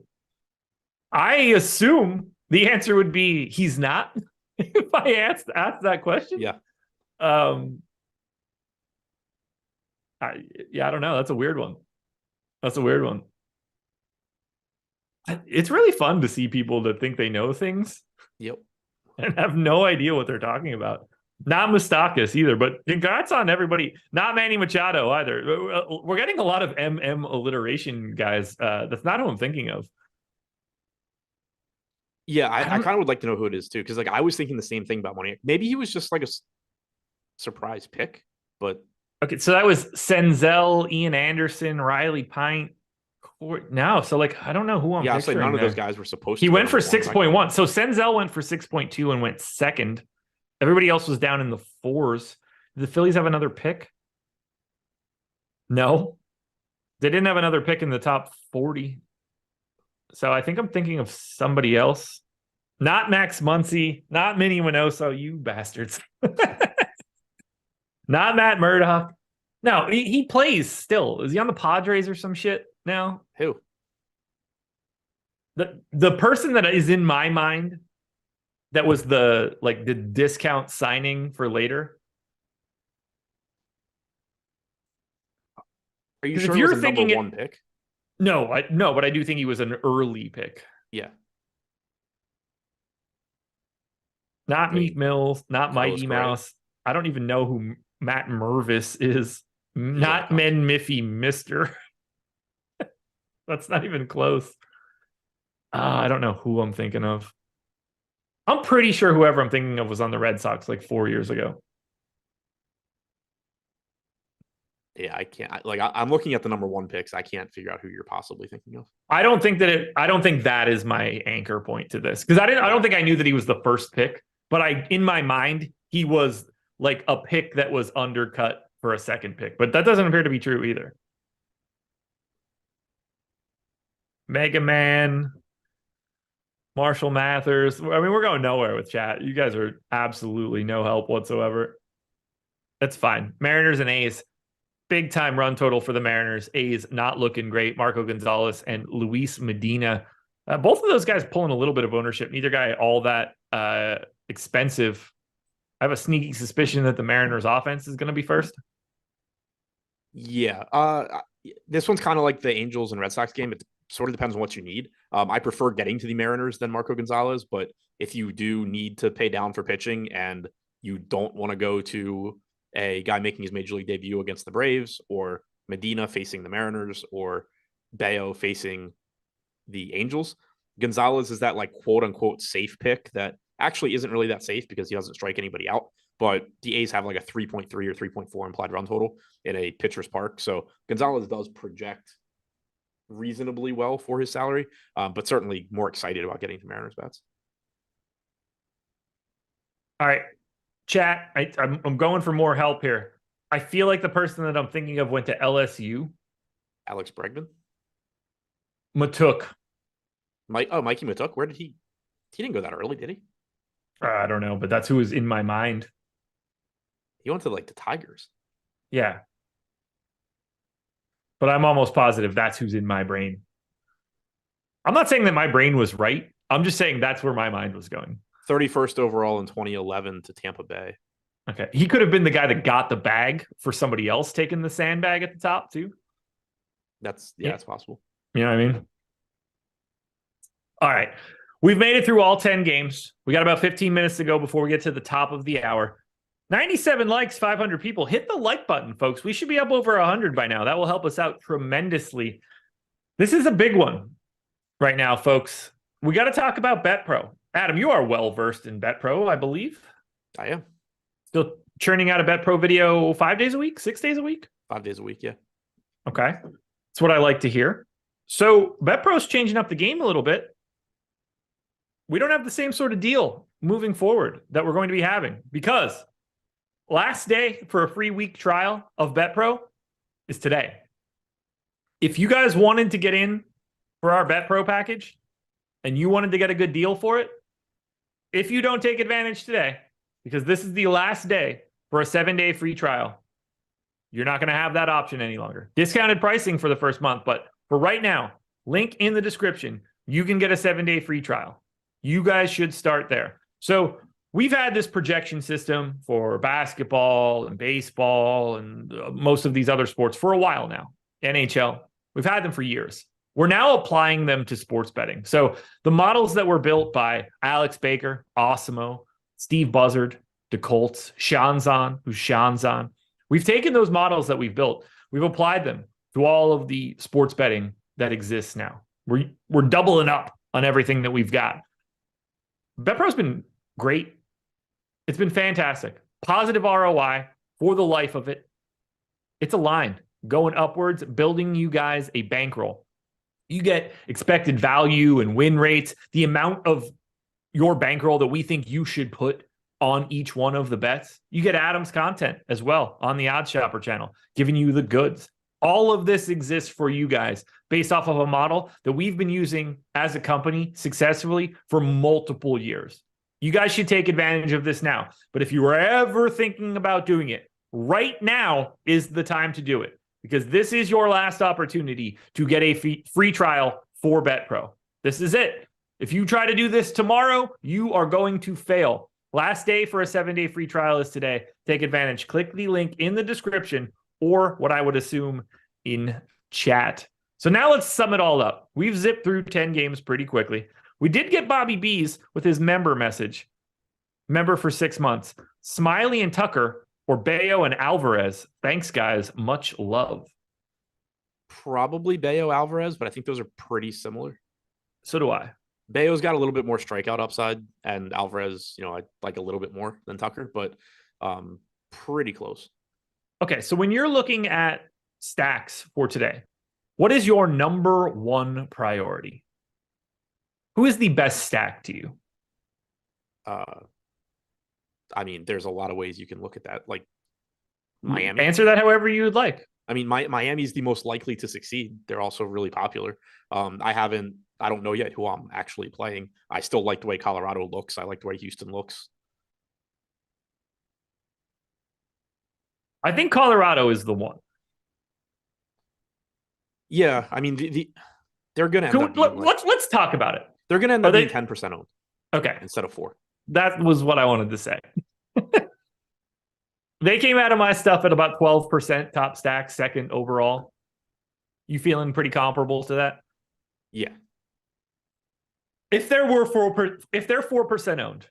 [SPEAKER 1] I assume the answer would be he's not. If I asked that question,
[SPEAKER 2] yeah.
[SPEAKER 1] I don't know. That's a weird one. It's really fun to see people that think they know things.
[SPEAKER 2] Yep.
[SPEAKER 1] And have no idea what they're talking about. Not Moustakis either, but congrats on everybody. Not Manny Machado either. We're getting a lot of MM alliteration guys. That's not who I'm thinking of.
[SPEAKER 2] Yeah, I kind of would like to know who it is too, because like I was thinking the same thing about Moniak. Maybe he was just like a surprise pick, but
[SPEAKER 1] okay. So that was Senzel, Ian Anderson, Riley Pint. No, so like I don't know who I'm.
[SPEAKER 2] Yeah,
[SPEAKER 1] picturing
[SPEAKER 2] none
[SPEAKER 1] there.
[SPEAKER 2] of those guys were supposed to.
[SPEAKER 1] He went for 6.1. So Senzel went for 6.2 and went second. Everybody else was down in the 4s. Did the Phillies have another pick? No, they didn't have another pick in the top 40. So I think I'm thinking of somebody else. Not Max Muncy, not Minnie Winoso, you bastards. Not Matt Murdock. No, he plays still. Is he on the Padres or some shit now?
[SPEAKER 2] Who?
[SPEAKER 1] The person that is in my mind that was the discount signing for later.
[SPEAKER 2] Are you sure he was a number 1 pick?
[SPEAKER 1] No, but I do think he was an early pick.
[SPEAKER 2] Yeah.
[SPEAKER 1] Not Meat Mills, not Mighty Mouse. I don't even know who Matt Mervis is. Not Men Miffy Mister. That's not even close. I don't know who I'm thinking of. I'm pretty sure whoever I'm thinking of was on the Red Sox like 4 years ago.
[SPEAKER 2] Yeah, I can't. I'm looking at the number 1 picks. I can't figure out who you're possibly thinking of.
[SPEAKER 1] I don't think that is my anchor point to this because I don't think I knew that he was the first pick, but in my mind he was like a pick that was undercut for a second pick, but that doesn't appear to be true either. Mega Man, Marshall Mathers. I mean, we're going nowhere with chat. You guys are absolutely no help whatsoever. That's fine. Mariners and A's. Big time run total for the Mariners. A's not looking great. Marco Gonzalez and Luis Medina. Both of those guys pulling a little bit of ownership. Neither guy all that expensive. I have a sneaky suspicion that the Mariners offense is going to be first.
[SPEAKER 2] Yeah. This one's kind of like the Angels and Red Sox game. It sort of depends on what you need. I prefer getting to the Mariners than Marco Gonzalez, but if you do need to pay down for pitching and you don't want to go to a guy making his major league debut against the Braves, or Medina facing the Mariners, or Bayo facing the Angels, Gonzalez is that like quote unquote safe pick that actually isn't really that safe because he doesn't strike anybody out. But the A's have like a 3.3 or 3.4 implied run total in a pitcher's park. So Gonzalez does project reasonably well for his salary, but certainly more excited about getting to Mariners bats.
[SPEAKER 1] All right, chat. I'm going for more help here. I feel like the person that I'm thinking of went to LSU.
[SPEAKER 2] Alex Bregman?
[SPEAKER 1] Matuk.
[SPEAKER 2] Mikey Matuk. Where did he didn't go that early, did he?
[SPEAKER 1] I don't know, but that's who was in my mind.
[SPEAKER 2] He went to like the Tigers.
[SPEAKER 1] Yeah. But I'm almost positive that's who's in my brain. I'm not saying that my brain was right. I'm just saying that's where my mind was going.
[SPEAKER 2] 31st overall in 2011 to Tampa Bay.
[SPEAKER 1] Okay. He could have been the guy that got the bag for somebody else taking the sandbag at the top too.
[SPEAKER 2] That's possible.
[SPEAKER 1] You know what I mean? All right. We've made it through all 10 games. We got about 15 minutes to go before we get to the top of the hour. 97 likes, 500 people. Hit the like button, folks. We should be up over 100 by now. That will help us out tremendously. This is a big one right now, folks. We got to talk about BetPro. Adam, you are well-versed in BetPro, I believe.
[SPEAKER 2] I am.
[SPEAKER 1] Still churning out a BetPro video 5 days a week, 6 days a week?
[SPEAKER 2] 5 days a week, yeah.
[SPEAKER 1] Okay. That's what I like to hear. So BetPro's changing up the game a little bit. We don't have the same sort of deal moving forward that we're going to be having because last day for a free week trial of BetPro is today. If you guys wanted to get in for our BetPro package and you wanted to get a good deal for it, if you don't take advantage today, because this is the last day for a 7-day free trial, you're not going to have that option any longer. Discounted pricing for the first month, but for right now, link in the description, you can get a 7-day free trial. You guys should start there. So we've had this projection system for basketball and baseball and most of these other sports for a while now. NHL, we've had them for years. We're now applying them to sports betting. So the models that were built by Alex Baker, Osimo, Steve Buzzard, DeColts, Shanzon, who's Shanzon. We've taken those models that we've built, we've applied them to all of the sports betting that exists now. We're doubling up on everything that we've got. BetPro's been great. It's been fantastic. Positive ROI for the life of it. It's aligned, going upwards, building you guys a bankroll. You get expected value and win rates, the amount of your bankroll that we think you should put on each one of the bets. You get Adam's content as well on the Odd Shopper channel, giving you the goods. All of this exists for you guys based off of a model that we've been using as a company successfully for multiple years. You guys should take advantage of this now. But if you were ever thinking about doing it, right now is the time to do it because this is your last opportunity to get a free trial for BetPro. This is it. If you try to do this tomorrow, you are going to fail. Last day for a 7-day free trial is today. Take advantage. Click the link in the description or what I would assume in chat. So now let's sum it all up. We've zipped through 10 games pretty quickly. We did get Bobby B's with his member message. Member for 6 months. Smiley and Tucker or Bayo and Alvarez. Thanks, guys. Much love.
[SPEAKER 2] Probably Bayo Alvarez, but I think those are pretty similar.
[SPEAKER 1] So do I.
[SPEAKER 2] Bayo's got a little bit more strikeout upside, and Alvarez, I like a little bit more than Tucker, but pretty close.
[SPEAKER 1] Okay, so when you're looking at stacks for today, what is your number one priority? Who is the best stack to you?
[SPEAKER 2] I mean, there's a lot of ways you can look at that. Like Miami.
[SPEAKER 1] Answer that however you would like.
[SPEAKER 2] I mean, Miami's the most likely to succeed. They're also really popular. I don't know yet who I'm actually playing. I still like the way Colorado looks. I like the way Houston looks.
[SPEAKER 1] I think Colorado is the one.
[SPEAKER 2] Yeah, I mean, they're going to end up being
[SPEAKER 1] let's talk about it.
[SPEAKER 2] They're going to end up being 10% owned.
[SPEAKER 1] Okay.
[SPEAKER 2] Instead of 4.
[SPEAKER 1] That was what I wanted to say. They came out of my stuff at about 12% top stack, second overall. You feeling pretty comparable to that?
[SPEAKER 2] Yeah.
[SPEAKER 1] If they're 4% owned,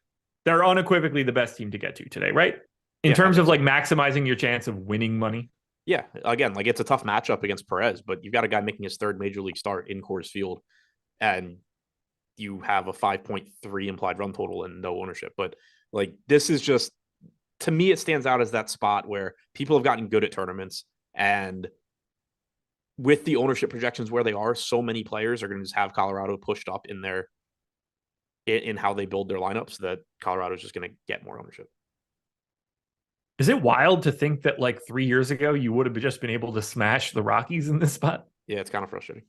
[SPEAKER 1] they're unequivocally the best team to get to today, right? In terms of like maximizing your chance of winning money.
[SPEAKER 2] Yeah. Again, like it's a tough matchup against Perez, but you've got a guy making his 3rd major league start in Coors Field, and you have a 5.3 implied run total and no ownership. But like, this is just, to me, it stands out as that spot where people have gotten good at tournaments, and with the ownership projections where they are, so many players are going to just have Colorado pushed up in how they build their lineups, that Colorado is just going to get more ownership.
[SPEAKER 1] Is it wild to think that like 3 years ago, you would have just been able to smash the Rockies in this spot?
[SPEAKER 2] Yeah, it's kind of frustrating.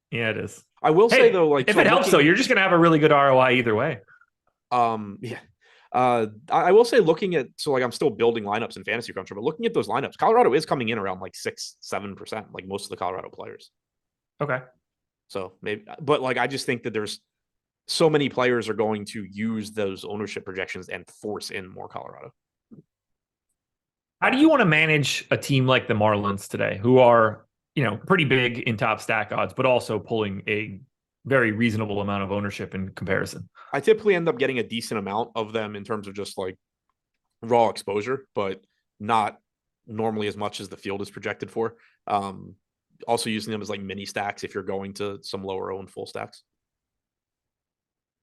[SPEAKER 1] Yeah, it is.
[SPEAKER 2] I will say though, like,
[SPEAKER 1] if it helps though, you're just going to have a really good ROI either way.
[SPEAKER 2] Yeah. I will say, I'm still building lineups in Fantasy Cruncher, but looking at those lineups, Colorado is coming in around like 6-7%, like most of the Colorado players.
[SPEAKER 1] Okay.
[SPEAKER 2] So maybe, but like, I just think that there's so many players are going to use those ownership projections and force in more Colorado.
[SPEAKER 1] How do you want to manage a team like the Marlins today, who are, pretty big in top stack odds, but also pulling a very reasonable amount of ownership in comparison?
[SPEAKER 2] I typically end up getting a decent amount of them in terms of just like raw exposure, but not normally as much as the field is projected for. Also using them as like mini stacks if you're going to some lower owned full stacks.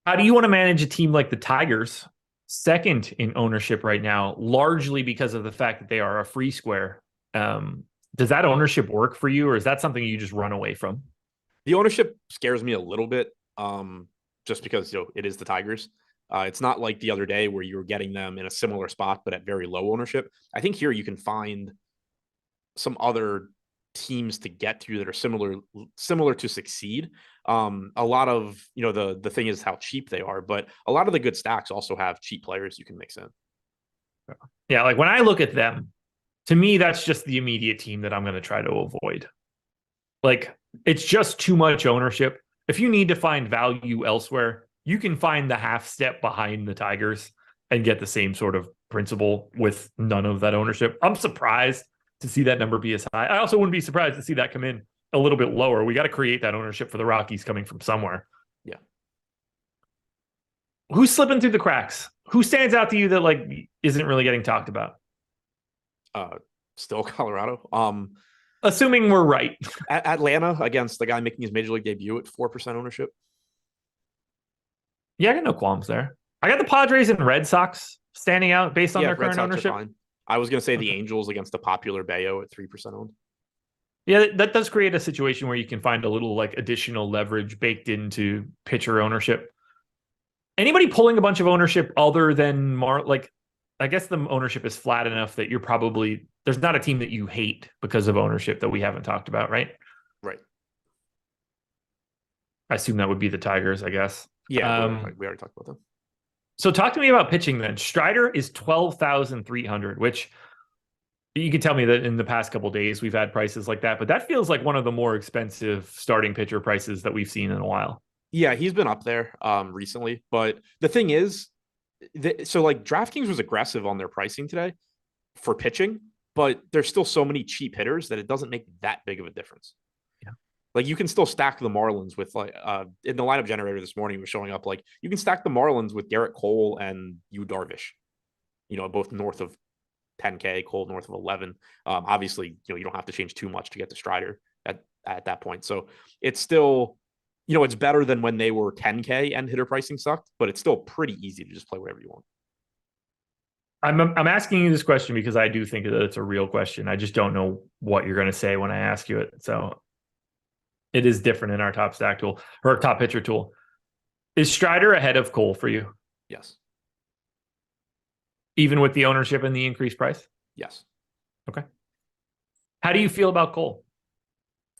[SPEAKER 1] How do you want to manage a team like the Tigers, second in ownership right now, largely because of the fact that they are a free square? Does that ownership work for you, or is that something you just run away from?
[SPEAKER 2] The ownership scares me a little bit, just because it is the Tigers. It's not like the other day where you were getting them in a similar spot, but at very low ownership. I think here you can find some other teams to get to that are similar to succeed. A lot of, the thing is how cheap they are, but a lot of the good stacks also have cheap players you can mix in.
[SPEAKER 1] Yeah, like when I look at them, to me, that's just the immediate team that I'm going to try to avoid. Like, it's just too much ownership. If you need to find value elsewhere, you can find the half step behind the Tigers and get the same sort of principle with none of that ownership. I'm surprised to see that number be as high. I also wouldn't be surprised to see that come in a little bit lower. We got to create that ownership for the Rockies coming from somewhere.
[SPEAKER 2] Yeah.
[SPEAKER 1] Who's slipping through the cracks? Who stands out to you that like isn't really getting talked about?
[SPEAKER 2] Still Colorado.
[SPEAKER 1] Assuming we're right.
[SPEAKER 2] Atlanta against the guy making his major league debut at 4% ownership.
[SPEAKER 1] Yeah, I got no qualms there. I got the Padres and Red Sox standing out based on their current ownership.
[SPEAKER 2] I was going to say the Angels against the popular Bayo at 3% owned.
[SPEAKER 1] Yeah, that does create a situation where you can find a little like additional leverage baked into pitcher ownership. Anybody pulling a bunch of ownership other than I guess the ownership is flat enough that there's not a team that you hate because of ownership that we haven't talked about, right?
[SPEAKER 2] Right.
[SPEAKER 1] I assume that would be the Tigers, I guess.
[SPEAKER 2] Yeah, we already talked about them.
[SPEAKER 1] So talk to me about pitching then. Strider is 12,300, which you can tell me that in the past couple of days we've had prices like that, but that feels like one of the more expensive starting pitcher prices that we've seen in a while.
[SPEAKER 2] Yeah, he's been up there recently, but the thing is, DraftKings was aggressive on their pricing today for pitching, but there's still so many cheap hitters that it doesn't make that big of a difference.
[SPEAKER 1] Yeah.
[SPEAKER 2] Like you can still stack the Marlins with in the lineup generator this morning was showing up, like you can stack the Marlins with Garrett Cole and Yu Darvish, both north of 10K, Cole north of 11. Obviously, you don't have to change too much to get the Strider at that point. So it's still, it's better than when they were 10K and hitter pricing sucked, but it's still pretty easy to just play whatever you want.
[SPEAKER 1] I'm asking you this question because I do think that it's a real question. I just don't know what you're going to say when I ask you it. So it is different in our top stack tool or top pitcher tool. Is Strider ahead of Cole for you?
[SPEAKER 2] Yes.
[SPEAKER 1] Even with the ownership and the increased price?
[SPEAKER 2] Yes.
[SPEAKER 1] Okay. How do you feel about Cole?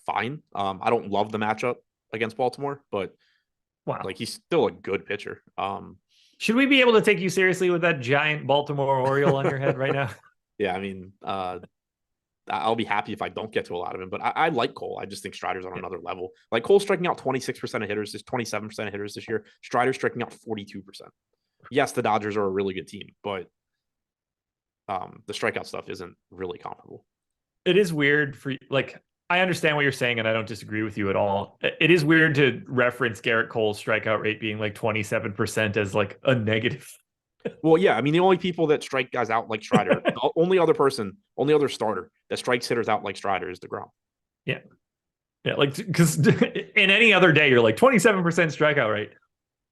[SPEAKER 2] Fine. I don't love the matchup against Baltimore, but like he's still a good pitcher.
[SPEAKER 1] Should we be able to take you seriously with that giant Baltimore Oriole on your head right now?
[SPEAKER 2] Yeah, I mean, I'll be happy if I don't get to a lot of him, but I like Cole. I just think Strider's on another level. Like Cole's striking out 26% of hitters, 27% of hitters this year. Strider's striking out 42%. Yes, the Dodgers are a really good team, but the strikeout stuff isn't really comparable.
[SPEAKER 1] It is weird for like, I understand what you're saying, and I don't disagree with you at all. It is weird to reference Garrett Cole's strikeout rate being like 27% as like a negative.
[SPEAKER 2] Well, yeah, I mean, the only people that strike guys out like Strider, the only other starter that strikes hitters out like Strider is DeGrom.
[SPEAKER 1] Yeah. Yeah, like, because in any other day, you're like 27% strikeout rate.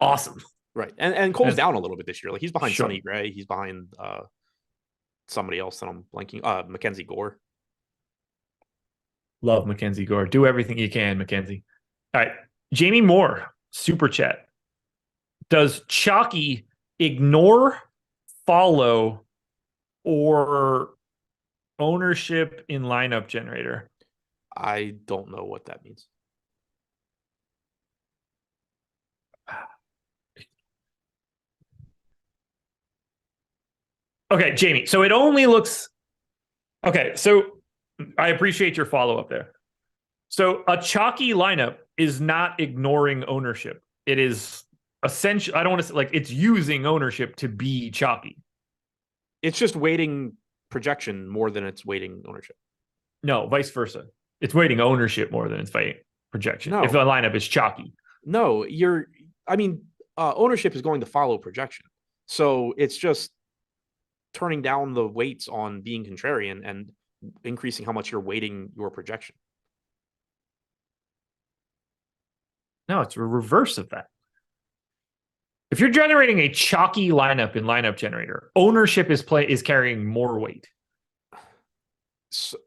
[SPEAKER 1] Awesome.
[SPEAKER 2] Right. And Cole's down a little bit this year. Like he's behind Sonny Gray. He's behind somebody else that I'm blanking. Mackenzie Gore.
[SPEAKER 1] Love Mackenzie Gore. Do everything you can, Mackenzie. All right. Jamie Moore, super chat. Does Chalky ignore, follow, or ownership in lineup generator?
[SPEAKER 2] I don't know what that means.
[SPEAKER 1] Okay, Jamie. So it only looks... Okay, so I appreciate your follow-up there. So a chalky lineup is not ignoring ownership. It is essentially, I don't want to say, like, it's using ownership to be chalky.
[SPEAKER 2] It's just weighting projection more than it's weighting ownership.
[SPEAKER 1] No, vice versa. It's weighting ownership more than it's weighting projection. No. If the lineup is chalky.
[SPEAKER 2] No, ownership is going to follow projection. So it's just turning down the weights on being contrarian and increasing how much you're weighting your projection.
[SPEAKER 1] No, it's a reverse of that. If you're generating a chalky lineup in lineup generator, ownership is carrying more weight.
[SPEAKER 2] So,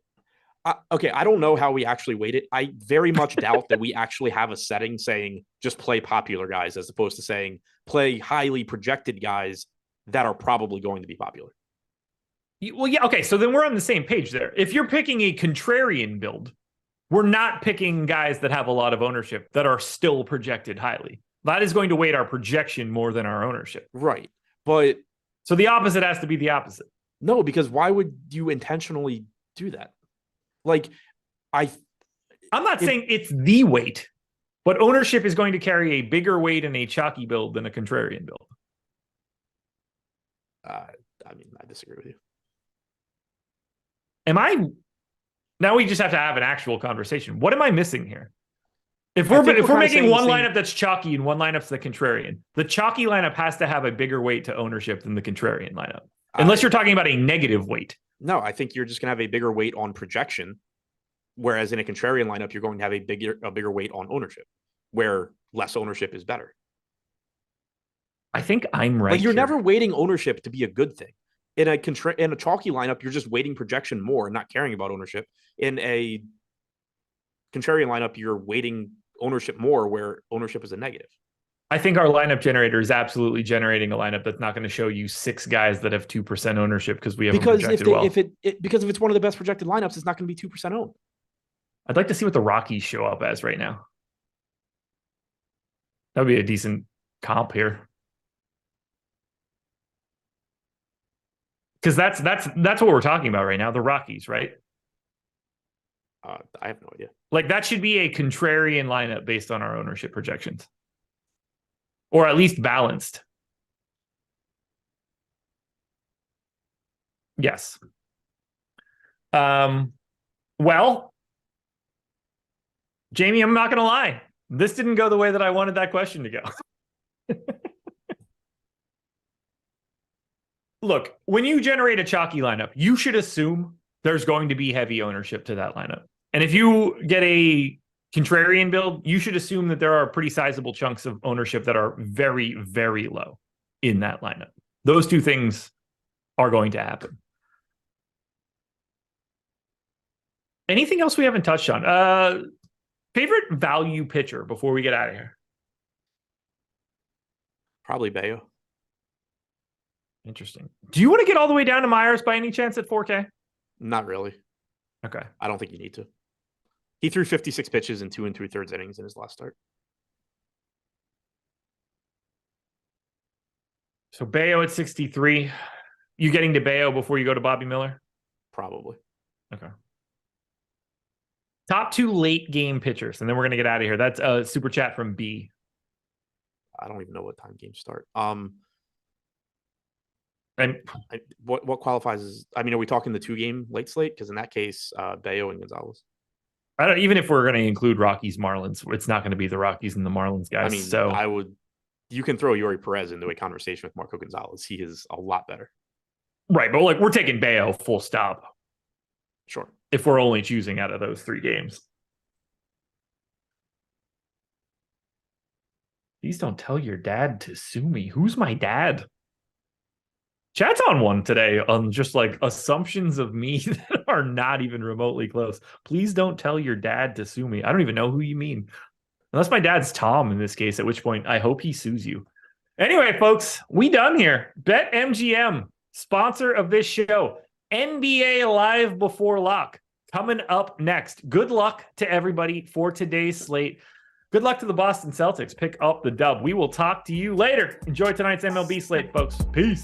[SPEAKER 2] okay, I don't know how we actually weight it. I very much doubt that we actually have a setting saying just play popular guys as opposed to saying play highly projected guys that are probably going to be popular.
[SPEAKER 1] Well, yeah, okay, so then we're on the same page there. If you're picking a contrarian build, we're not picking guys that have a lot of ownership that are still projected highly. That is going to weight our projection more than our ownership.
[SPEAKER 2] Right. But
[SPEAKER 1] so the opposite has to be the opposite.
[SPEAKER 2] No, because why would you intentionally do that? Like, I'm
[SPEAKER 1] not saying it's the weight, but ownership is going to carry a bigger weight in a chalky build than a contrarian build.
[SPEAKER 2] I mean, I disagree with you.
[SPEAKER 1] Now we just have to have an actual conversation. What am I missing here? If we're making one lineup that's chalky and one linup's the contrarian, the chalky lineup has to have a bigger weight to ownership than the contrarian lineup. Unless you're talking about a negative weight.
[SPEAKER 2] No, I think you're just going to have a bigger weight on projection, whereas in a contrarian lineup, you're going to have a bigger weight on ownership, where less ownership is better.
[SPEAKER 1] I think I'm right.
[SPEAKER 2] Like you're never weighting ownership to be a good thing. In a chalky lineup, you're just weighting projection more and not caring about ownership. In a contrarian lineup, you're weighting ownership more, where ownership is a negative.
[SPEAKER 1] I think our lineup generator is absolutely generating a lineup that's not going to show you 6 guys that have 2% ownership because we haven't projected well.
[SPEAKER 2] Because if it's one of the best projected lineups, it's not going to be 2% owned.
[SPEAKER 1] I'd like to see what the Rockies show up as right now. That would be a decent comp here. Because that's what we're talking about right now, the Rockies, right?
[SPEAKER 2] I have no idea.
[SPEAKER 1] Like that should be a contrarian lineup based on our ownership projections. Or at least balanced. Yes. Well, Jamie, I'm not going to lie. This didn't go the way that I wanted that question to go. Look, when you generate a chalky lineup, you should assume there's going to be heavy ownership to that lineup. And if you get a contrarian build, you should assume that there are pretty sizable chunks of ownership that are very, very low in that lineup. Those two things are going to happen. Anything else we haven't touched on? Favorite value pitcher before we get out of here?
[SPEAKER 2] Probably Bayo.
[SPEAKER 1] Interesting. Do you want to get all the way down to Myers by any chance at 4K?
[SPEAKER 2] Not really.
[SPEAKER 1] Okay.
[SPEAKER 2] I don't think you need to. He threw 56 pitches in 2 3/3 innings in his last start.
[SPEAKER 1] So Bayo at 63. You getting to Bayo before you go to Bobby Miller?
[SPEAKER 2] Probably.
[SPEAKER 1] Okay. Top 2 late game pitchers, and then we're going to get out of here. That's a super chat from B.
[SPEAKER 2] I don't even know what time games start.
[SPEAKER 1] And
[SPEAKER 2] what qualifies as? I mean, are we talking the 2-game late slate? Because in that case, Bayo and Gonzalez.
[SPEAKER 1] Even if we're going to include Rockies Marlins, it's not going to be the Rockies and the Marlins guys.
[SPEAKER 2] I mean,
[SPEAKER 1] so
[SPEAKER 2] you can throw Yuri Perez into a conversation with Marco Gonzalez. He is a lot better.
[SPEAKER 1] Right, but like we're taking Bayo full stop.
[SPEAKER 2] Sure.
[SPEAKER 1] If we're only choosing out of those 3 games. Please don't tell your dad to sue me. Who's my dad? Chat's on one today on just like assumptions of me that are not even remotely close. Please don't tell your dad to sue me. I don't even know who you mean. Unless my dad's Tom in this case, at which point I hope he sues you. Anyway, folks, we done here. BetMGM, sponsor of this show. NBA Live Before Lock coming up next. Good luck to everybody for today's slate. Good luck to the Boston Celtics. Pick up the dub. We will talk to you later. Enjoy tonight's MLB slate, folks. Peace.